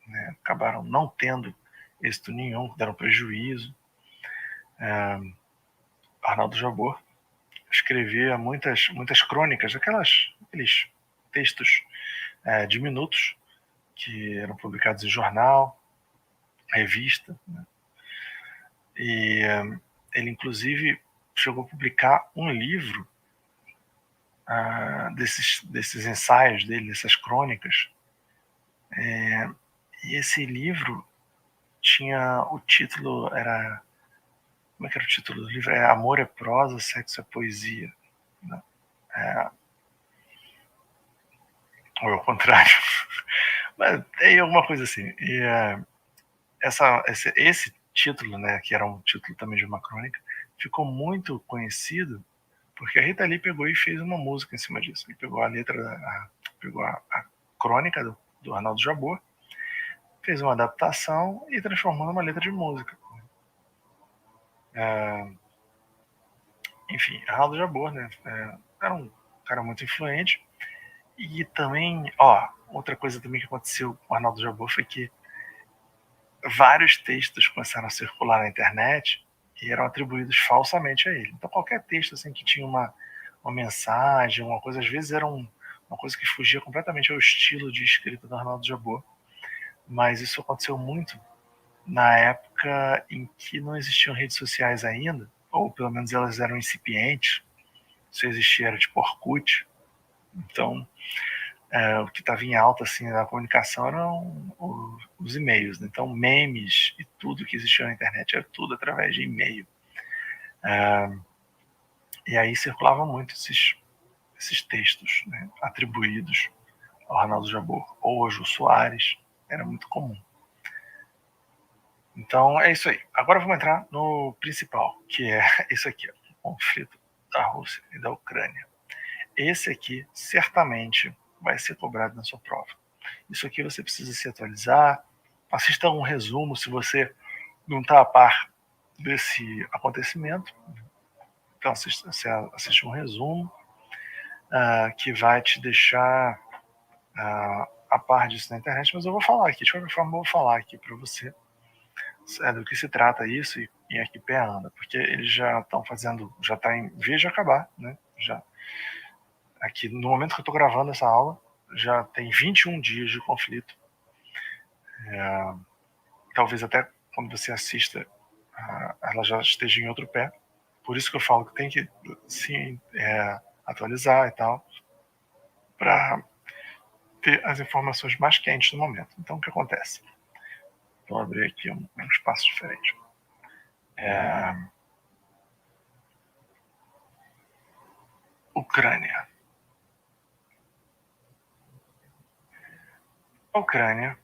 né, acabaram não tendo êxito nenhum, deram prejuízo. Arnaldo Jabor escrevia muitas crônicas, aqueles textos diminutos que eram publicados em jornal, revista, né? E ele inclusive chegou a publicar um livro desses ensaios dele, dessas crônicas. E esse livro tinha o título, como é que era o título do livro? Amor é prosa, sexo é poesia, né? Ou é o contrário. Mas tem alguma coisa assim. E esse título, né, que era um título também de uma crônica, ficou muito conhecido porque a Rita Lee pegou e fez uma música em cima disso. Ele pegou a letra, pegou a crônica do Arnaldo Jabor, fez uma adaptação e transformou numa letra de música. Enfim, Arnaldo Jabor, né, era um cara muito influente. E também, outra coisa também que aconteceu com o Arnaldo Jabor foi que vários textos começaram a circular na internet e eram atribuídos falsamente a ele. Então, qualquer texto assim que tinha uma mensagem, uma coisa, às vezes era uma coisa que fugia completamente ao estilo de escrita do Arnaldo Jabor. Mas isso aconteceu muito na época em que não existiam redes sociais ainda, ou pelo menos elas eram incipientes. Isso existia, era tipo Orkut. Então, o que estava em alta assim, na comunicação eram os e-mails. Né? Então, memes e tudo que existia na internet era tudo através de e-mail. E aí circulavam muito esses textos, né, atribuídos ao Arnaldo Jabor ou ao Jô Soares. Era muito comum. Então, é isso aí. Agora vamos entrar no principal, que é isso aqui, o conflito da Rússia e da Ucrânia. Esse aqui, certamente, vai ser cobrado na sua prova. Isso aqui você precisa se atualizar. Assista um resumo se você não está a par desse acontecimento. Então, assiste um resumo que vai te deixar a par disso na internet. Mas eu vou falar aqui, de qualquer forma, eu vou falar aqui para você do que se trata isso e em que pé anda. Porque eles já estão fazendo, já está em vez de acabar, né? Já, aqui, no momento que eu estou gravando essa aula, já tem 21 dias de conflito. Talvez até quando você assista, ela já esteja em outro pé. Por isso que eu falo que tem que sim atualizar e tal, para ter as informações mais quentes no momento. Então, o que acontece? Vou abrir aqui um espaço diferente. Ucrânia. A Ucrânia,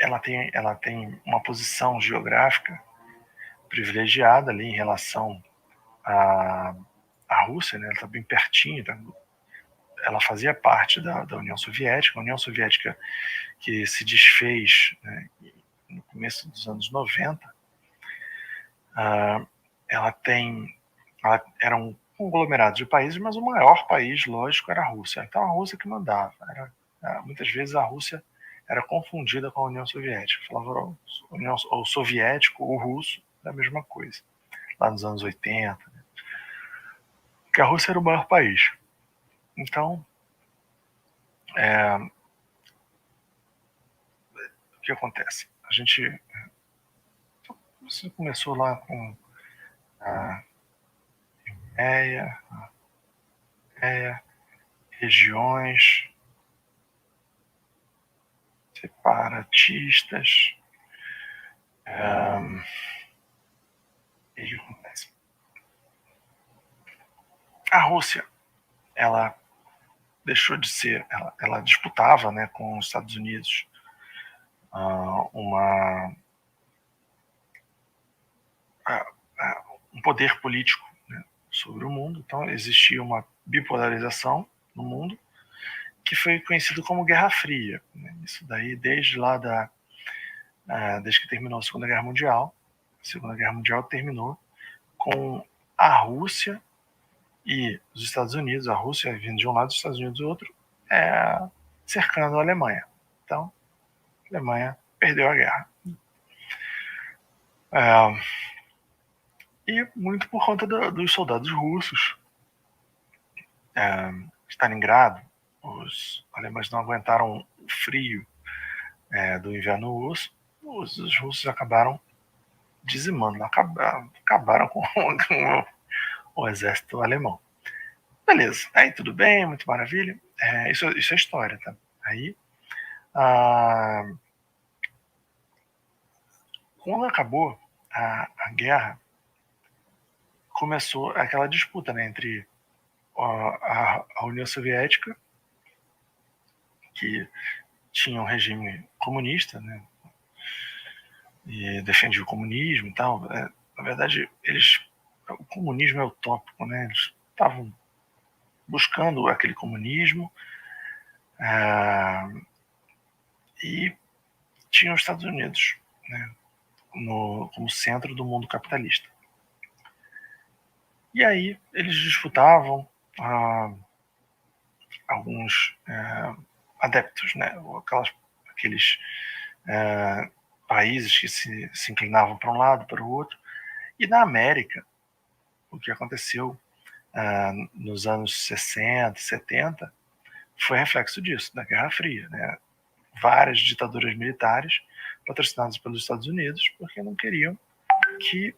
ela tem uma posição geográfica privilegiada ali em relação à Rússia, né? Ela está bem pertinho, ela fazia parte da União Soviética, a União Soviética que se desfez, né, no começo dos anos 90. Ela era um conglomerado de países, mas o maior país, lógico, era a Rússia. Então a Rússia que mandava. Muitas vezes a Rússia era confundida com a União Soviética. Falava o soviético, o russo, é a mesma coisa. Lá nos anos 80. Né? Porque a Rússia era o maior país. Então, o que acontece? Você começou lá com a regiões separatistas. E o que acontece? A Rússia, ela deixou de ser, ela disputava, né, com os Estados Unidos um poder político, né, sobre o mundo. Então existia uma bipolarização no mundo que foi conhecido como Guerra Fria. Né? Isso daí desde que terminou a Segunda Guerra Mundial. A Segunda Guerra Mundial terminou com a Rússia e os Estados Unidos, a Rússia vindo de um lado, os Estados Unidos do outro, cercando a Alemanha. Então, a Alemanha perdeu a guerra. E muito por conta dos soldados russos. Stalingrado, os alemães não aguentaram o frio do inverno russo, os russos acabaram dizimando, acabaram com o exército alemão. Beleza, aí tudo bem, muito maravilha. Isso é história, tá? Aí, quando acabou a guerra, começou aquela disputa, né, entre a União Soviética, que tinha um regime comunista, né, e defendia o comunismo e tal. Na verdade, o comunismo é utópico, né? Eles estavam buscando aquele comunismo, e tinham os Estados Unidos, né, como centro do mundo capitalista. E aí eles disputavam alguns adeptos, né, aqueles países que se inclinavam para um lado, para o outro. E na América, o que aconteceu nos anos 60, 70, foi reflexo disso, da Guerra Fria, né? Várias ditaduras militares patrocinadas pelos Estados Unidos, porque não queriam que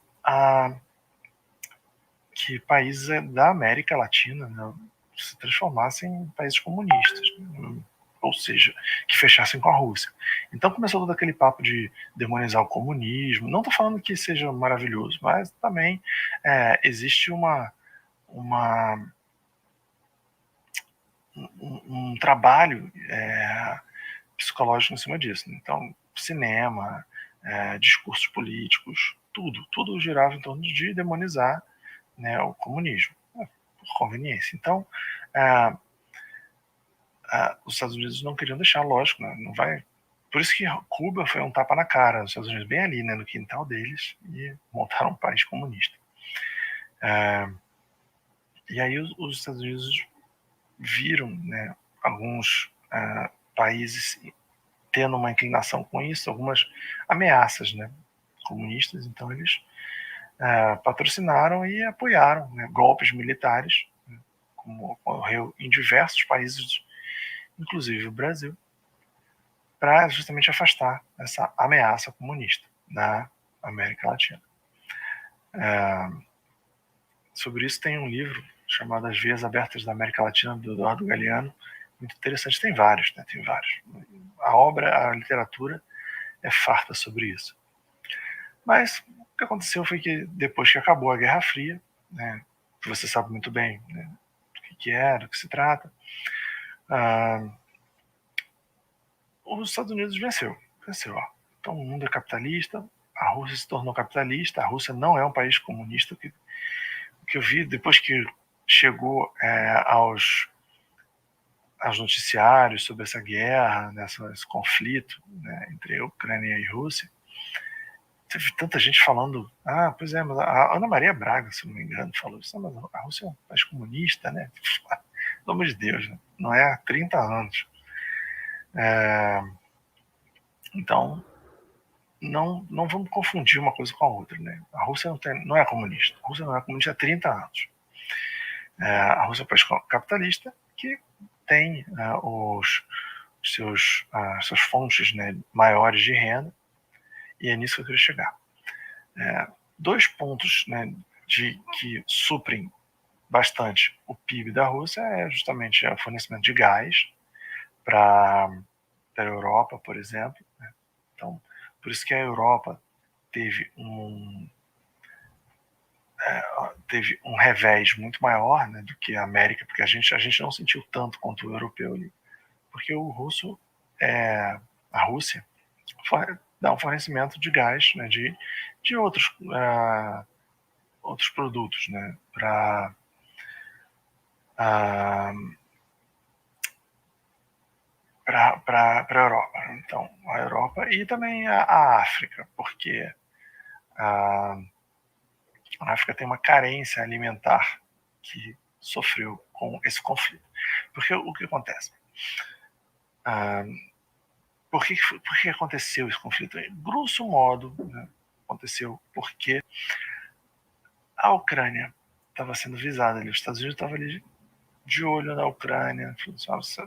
países da América Latina, né, se transformassem em países comunistas, né? Ou seja, que fechassem com a Rússia. Então começou todo aquele papo de demonizar o comunismo. Não estou falando que seja maravilhoso, mas também existe um trabalho psicológico em cima disso. Então, cinema, discursos políticos, tudo girava em torno de demonizar, né, o comunismo, por conveniência. Então, os Estados Unidos não queriam deixar, lógico, né, não vai. Por isso que Cuba foi um tapa na cara, os Estados Unidos bem ali, né, no quintal deles, e montaram um país comunista. E aí os Estados Unidos viram, né, alguns países tendo uma inclinação com isso, algumas ameaças, né, comunistas. Então eles patrocinaram e apoiaram, né, golpes militares, né, como ocorreu em diversos países, inclusive o Brasil, para justamente afastar essa ameaça comunista da América Latina. Sobre isso tem um livro chamado As Vias Abertas da América Latina, do Eduardo Galeano, muito interessante. Tem vários, né? Tem vários. A literatura é farta sobre isso. Mas o que aconteceu foi que depois que acabou a Guerra Fria, né, que você sabe muito bem, né, do que é, do que se trata, os Estados Unidos venceu. Ó. Então o mundo é capitalista, a Rússia se tornou capitalista, a Rússia não é um país comunista. O que eu vi depois que chegou aos noticiários sobre essa guerra, esse conflito, né, entre Ucrânia e Rússia, teve tanta gente falando, pois é, mas a Ana Maria Braga, se não me engano, falou isso, mas a Rússia é um país comunista, né? Pelo amor de Deus, né? Não é há 30 anos. Então, não vamos confundir uma coisa com a outra, né? A Rússia não é comunista. A Rússia não é comunista há 30 anos. A Rússia é um país capitalista que tem suas fontes, né, maiores de renda, e é nisso que eu queria chegar. Dois pontos, né, que suprem bastante o PIB da Rússia é justamente o fornecimento de gás para a Europa, por exemplo. Né? Então, por isso que a Europa teve um revés muito maior, né, do que a América, porque a gente não sentiu tanto quanto o europeu ali, porque a Rússia dá um fornecimento de gás, né, de outros produtos, né, para a Europa. Então, a Europa e também a África, porque a África tem uma carência alimentar que sofreu com esse conflito. Porque o que acontece? Por que aconteceu esse conflito? Grosso modo, né, aconteceu porque a Ucrânia estava sendo visada ali, os Estados Unidos estavam ali de olho na Ucrânia, falando, você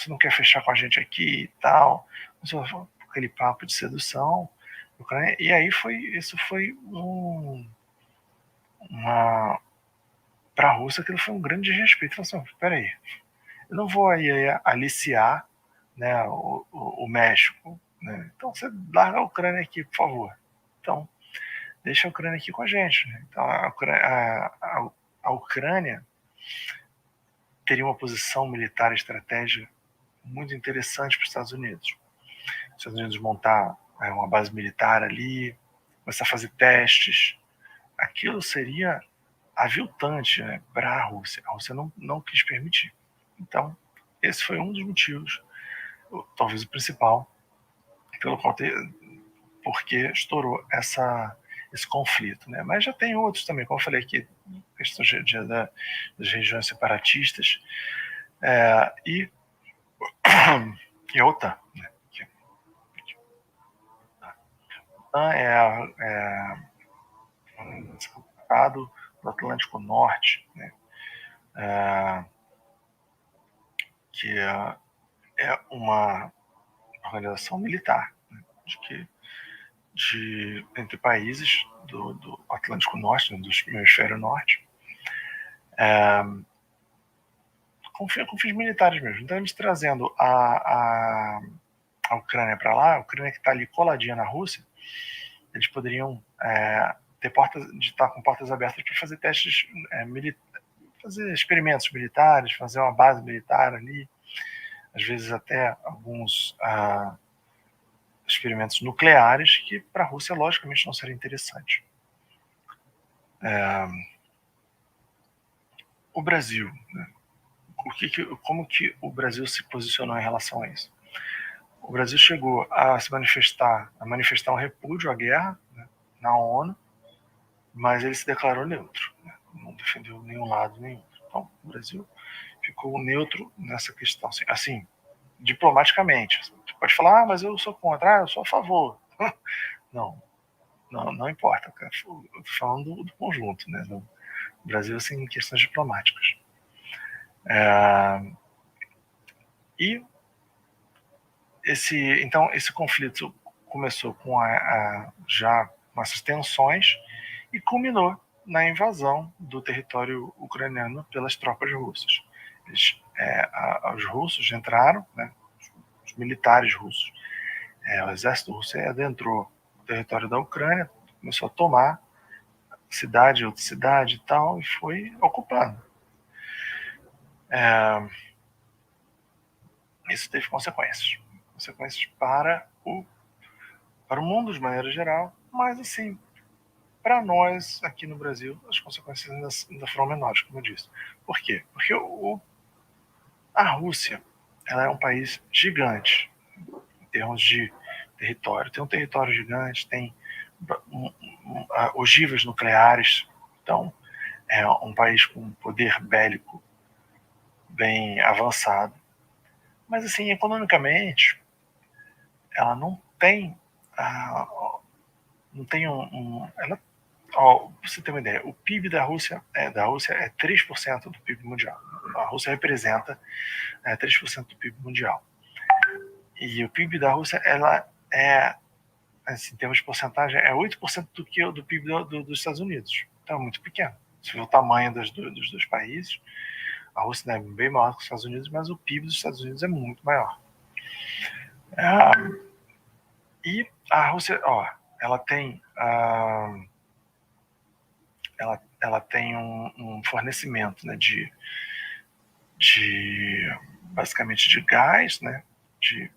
não quer fechar com a gente aqui e tal, aquele papo de sedução, Ucrânia, e aí isso foi para a Rússia aquilo foi um grande desrespeito. Falou assim, peraí, eu não vou aí aliciar, né, o México, né? Então você larga a Ucrânia aqui, por favor. Então, deixa a Ucrânia aqui com a gente. Né? Então, a Ucrânia teria uma posição militar estratégica muito interessante para os Estados Unidos. Os Estados Unidos montar uma base militar ali, começar a fazer testes, aquilo seria aviltante, né, para a Rússia. A Rússia não quis permitir. Então, esse foi um dos motivos, talvez o principal, pelo qual porque estourou esse conflito, né? Mas já tem outros também, como eu falei aqui, questão das regiões separatistas, e outra, né? Estado do Atlântico Norte, né? Que é uma organização militar, né? Entre países do Atlântico Norte, né? Do hemisfério norte, com fins militares mesmo. Então, eles trazendo a Ucrânia para lá, a Ucrânia que está ali coladinha na Rússia, eles poderiam estar com portas abertas para fazer testes fazer experimentos militares, fazer uma base militar ali, às vezes até alguns experimentos nucleares, que para a Rússia, logicamente, não seria interessante. O Brasil, né? Como que o Brasil se posicionou em relação a isso? O Brasil chegou a manifestar um repúdio à guerra, né, na ONU, mas ele se declarou neutro, né? Não defendeu nenhum lado nenhum. Então, o Brasil ficou neutro nessa questão, assim diplomaticamente. Você pode falar, mas eu sou contra, eu sou a favor. Não importa, cara. Eu tô falando do conjunto, né? No Brasil, assim, em questões diplomáticas. E então, esse conflito começou com já com essas tensões e culminou na invasão do território ucraniano pelas tropas russas. Os russos entraram, né, os militares russos, o exército russo adentrou o território da Ucrânia, começou a tomar cidade, outra cidade e tal, e foi ocupando. Isso teve consequências para o mundo de maneira geral, mas assim, para nós aqui no Brasil, as consequências ainda foram menores, como eu disse. Por quê? Porque a Rússia, ela é um país gigante em termos de território. Tem um território gigante, tem ogivas nucleares, então é um país com um poder bélico bem avançado. Mas assim, economicamente, ela não tem ela, pra você ter uma ideia, o PIB da Rússia é 3% do PIB mundial. A Rússia representa 3% do PIB mundial. E o PIB da Rússia, ela assim, em termos de porcentagem, é 8% do PIB dos Estados Unidos. Então é muito pequeno. Se vê o tamanho dos dois países, a Rússia é bem maior que os Estados Unidos, mas o PIB dos Estados Unidos é muito maior. E a Rússia, ela tem ela tem um fornecimento, né, basicamente de gás, né, de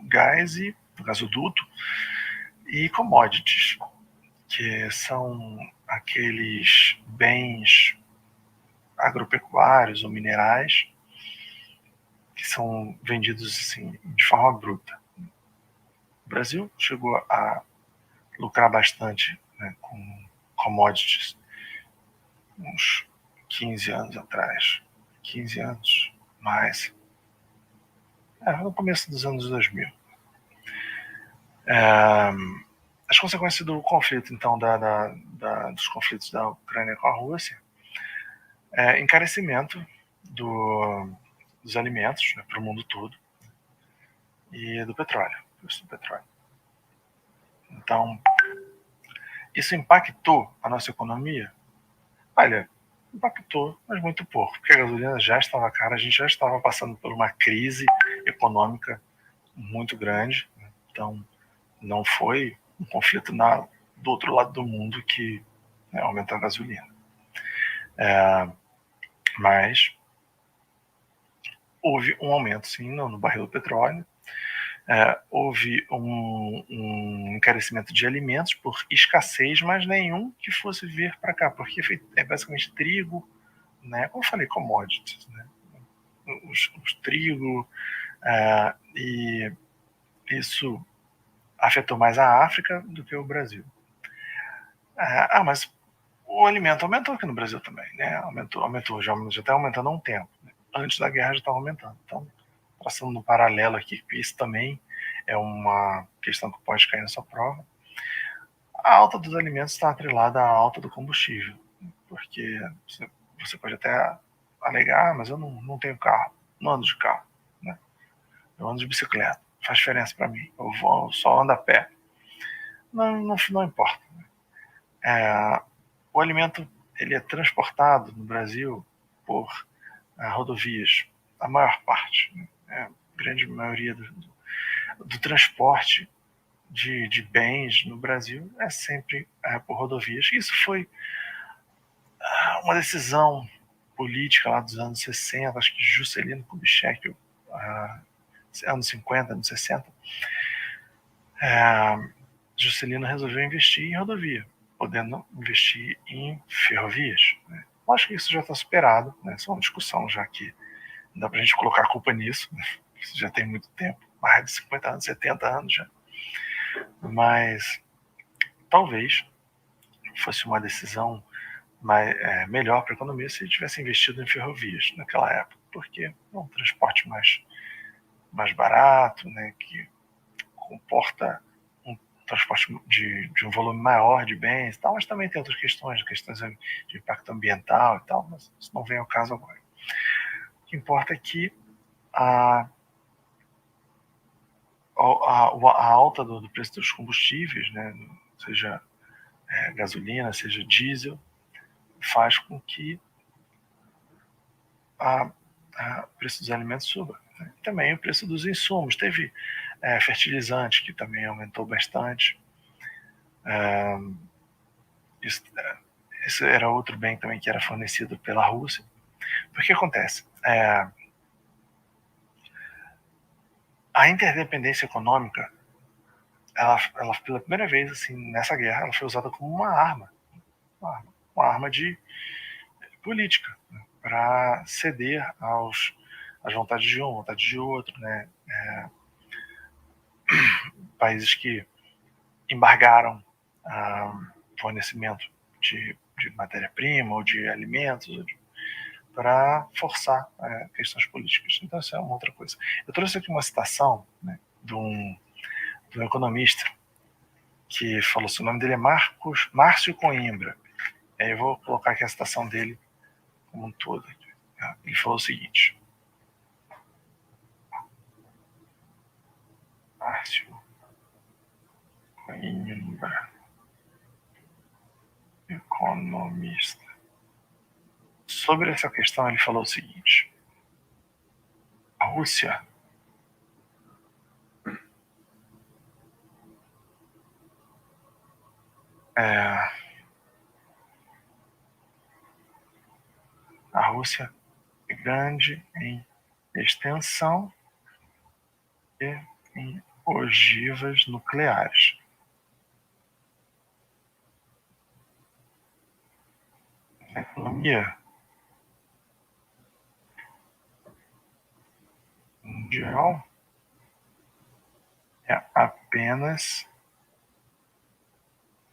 gás e gasoduto e commodities, que são aqueles bens agropecuários ou minerais que são vendidos assim de forma bruta. O Brasil chegou a lucrar bastante, né, com commodities uns 15 anos atrás. 15 anos, mais. No começo dos anos 2000. As consequências do conflito, então, dos conflitos da Ucrânia com a Rússia, encarecimento dos alimentos, né, para o mundo todo, e do petróleo, preço do petróleo. Então, isso impactou a nossa economia? Olha, impactou, mas muito pouco, porque a gasolina já estava cara, a gente já estava passando por uma crise econômica muito grande, né? Então não foi um conflito do outro lado do mundo que, né, aumentou a gasolina. Mas houve um aumento, sim, no barril do petróleo. Houve um encarecimento de alimentos por escassez, mas nenhum que fosse vir para cá, porque é basicamente trigo, né? Como eu falei, commodities, né? Os trigo, e isso afetou mais a África do que o Brasil. Mas o alimento aumentou aqui no Brasil também, né? Aumentou, já está aumentando há um tempo. Né? Antes da guerra já estava aumentando. Então, traçando no paralelo aqui, isso também é uma questão que pode cair na sua prova. A alta dos alimentos está atrelada à alta do combustível, porque você pode até alegar, mas eu não tenho carro, não ando de carro, né? Eu ando de bicicleta, faz diferença para mim, eu só ando a pé. Não importa. O alimento ele é transportado no Brasil por rodovias, a maior parte, né? A grande maioria do transporte de bens no Brasil é sempre por rodovias. Isso foi uma decisão política lá dos anos 60, acho que Juscelino Kubitschek, anos 50, anos 60. Juscelino resolveu investir em rodovia, podendo investir em ferrovias. Né? Eu acho que isso já está superado, né? Isso é uma discussão já que não dá para a gente colocar a culpa nisso, né? Isso já tem muito tempo, mais de 50 anos, 70 anos já. Mas talvez fosse uma decisão melhor para a economia se tivesse investido em ferrovias naquela época, porque é um transporte mais barato, né, que comporta um transporte de um volume maior de bens e tal, mas também tem outras questões de impacto ambiental e tal, mas isso não vem ao caso agora. O que importa é que a alta do preço dos combustíveis, né, seja gasolina, seja diesel, faz com que o preço dos alimentos suba. Né? Também o preço dos insumos. Teve fertilizante, que também aumentou bastante. Esse era outro bem também que era fornecido pela Rússia. Porque o que acontece? A interdependência econômica, ela pela primeira vez assim, nessa guerra, ela foi usada como uma arma de política, né, para ceder às vontades de um, vontades de outro, né? Países que embargaram fornecimento de matéria-prima ou de alimentos para forçar questões políticas. Então, isso é uma outra coisa. Eu trouxe aqui uma citação, né, de um economista que falou, o nome dele é Márcio Coimbra. Aí eu vou colocar aqui a citação dele como um todo. Ele falou o seguinte: Márcio Coimbra, economista. Sobre essa questão, ele falou o seguinte: a Rússia é grande em extensão e em ogivas nucleares. A economia mundial é apenas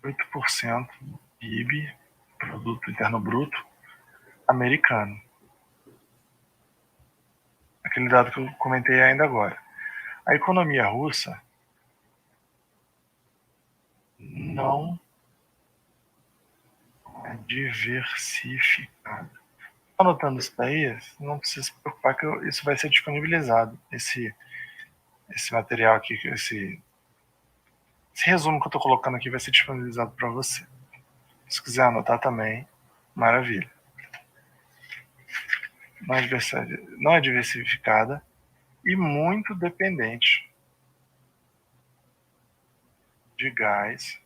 8% do PIB, Produto Interno Bruto, americano. Aquele dado que eu comentei ainda agora. A economia russa não é diversificada. Anotando isso daí, não precisa se preocupar que isso vai ser disponibilizado. Esse material aqui, esse resumo que eu estou colocando aqui vai ser disponibilizado para você. Se quiser anotar também, maravilha. Não é diversificada e muito dependente de gás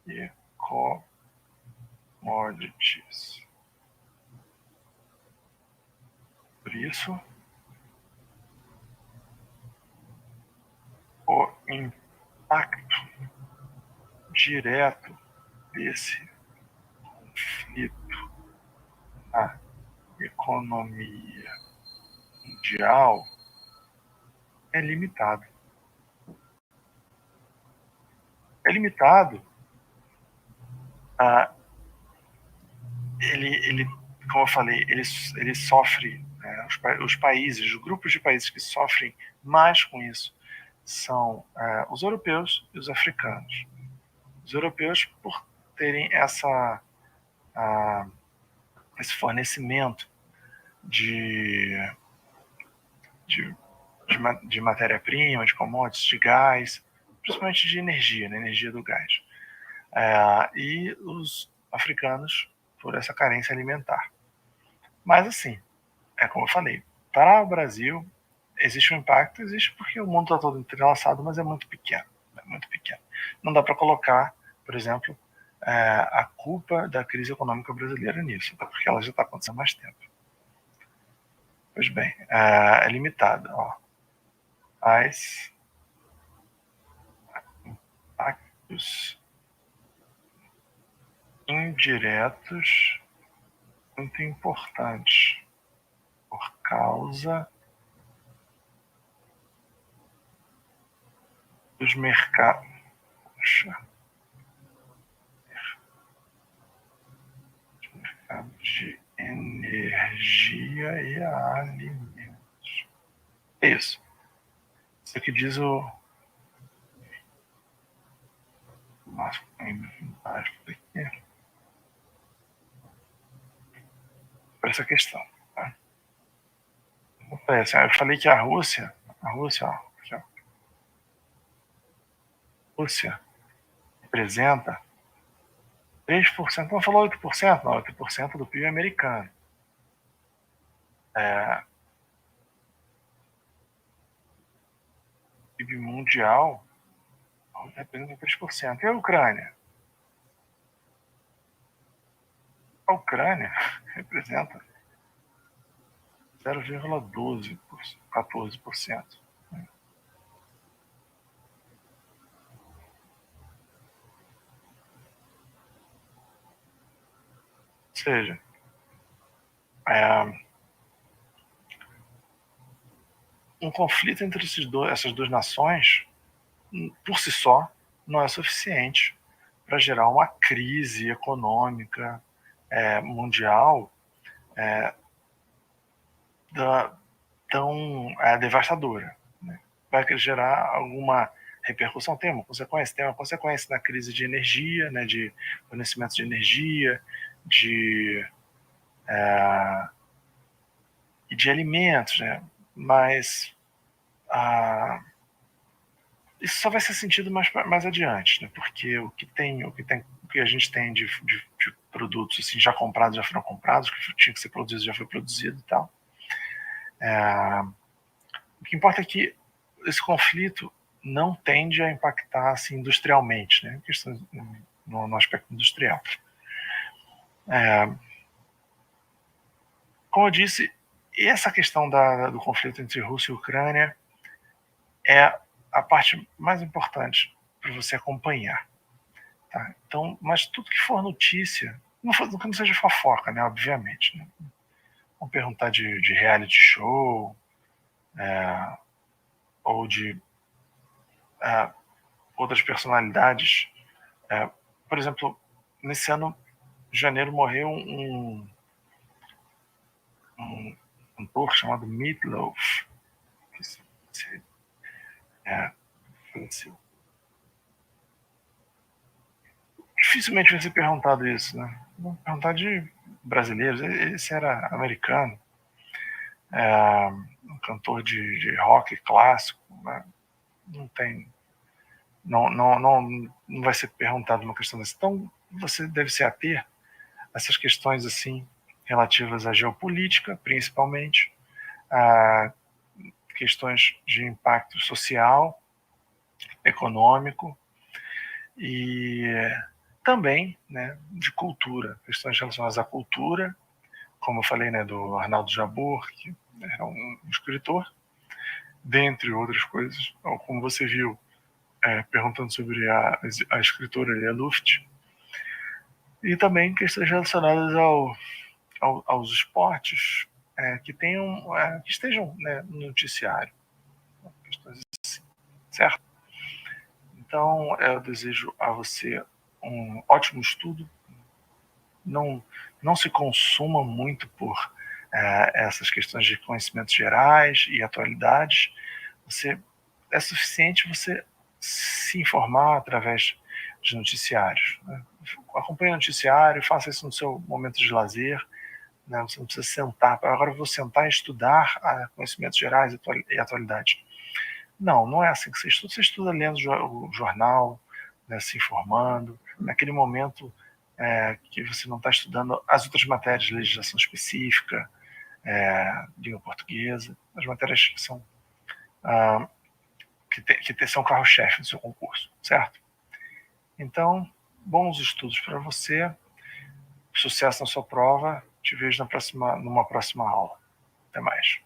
e commodities. sobre isso. O impacto direto desse conflito na economia mundial é limitado. É limitado. Ele, como eu falei, ele sofre, né, os países, os grupos de países que sofrem mais com isso são os europeus e os africanos. Os europeus, por terem esse fornecimento de matéria-prima, de commodities, de gás, principalmente de energia, né, energia do gás. E os africanos por essa carência alimentar. Mas assim, como eu falei, para o Brasil existe um impacto, existe porque o mundo está todo entrelaçado, mas é muito pequeno, muito pequeno. Não dá para colocar, por exemplo, a culpa da crise econômica brasileira nisso, até porque ela já está acontecendo há mais tempo. Pois bem, é limitado. As impactos indiretos muito importantes por causa dos mercados. De energia e alimentos. É isso. Isso aqui diz o por essa questão. Tá? Eu falei que a Rússia, aqui, Rússia representa 3%, não falou 8%, não, 8% do PIB americano. PIB mundial representa 3%. E a Ucrânia? A Ucrânia representa 0,12%, 14%. Ou seja, um conflito entre essas duas nações, por si só, não é suficiente para gerar uma crise econômica mundial tão devastadora. Né? Vai gerar alguma repercussão, tem uma consequência na crise de energia, né, de fornecimento de energia, e de alimentos, né? Mas isso só vai ser sentido mais adiante, né? Porque o que a gente tem de produtos assim, já comprados, já foram comprados, o que tinha que ser produzido já foi produzido e tal. O que importa é que esse conflito não tende a impactar assim, industrialmente, né? No aspecto industrial. Como eu disse, essa questão do conflito entre Rússia e Ucrânia é a parte mais importante para você acompanhar. Tá? Então, mas tudo que for notícia, que não seja fofoca, né? Obviamente. Né? Vamos perguntar de reality show, ou de outras personalidades. Por exemplo, nesse ano, em janeiro, morreu um cantor chamado Meat Loaf. Faleceu. Dificilmente vai ser perguntado isso, né? Vamos perguntar de brasileiros. Esse era americano, um cantor de rock clássico, né? Não vai ser perguntado uma questão dessa. Então, você deve se ater a essas questões assim relativas à geopolítica, principalmente, a questões de impacto social, econômico e também, né, de cultura, questões relacionadas à cultura, como eu falei, né, do Arnaldo Jabor, que era um escritor, dentre outras coisas, como você viu, perguntando sobre a escritora Lia Luft, e também questões relacionadas aos esportes que estejam, né, no noticiário, questões assim, certo? Então, eu desejo a você um ótimo estudo. Não se consuma muito por essas questões de conhecimentos gerais e atualidades. É suficiente você se informar através de noticiários, né? Acompanhe o noticiário, faça isso no seu momento de lazer, né? Você não precisa sentar, agora eu vou sentar e estudar conhecimentos gerais e atualidade. Não é assim que você estuda lendo o jornal, né, se informando, naquele momento que você não está estudando as outras matérias de legislação específica, língua portuguesa, as matérias que são são carro-chefe do seu concurso, certo? Então, bons estudos para você, sucesso na sua prova, te vejo numa próxima aula. Até mais.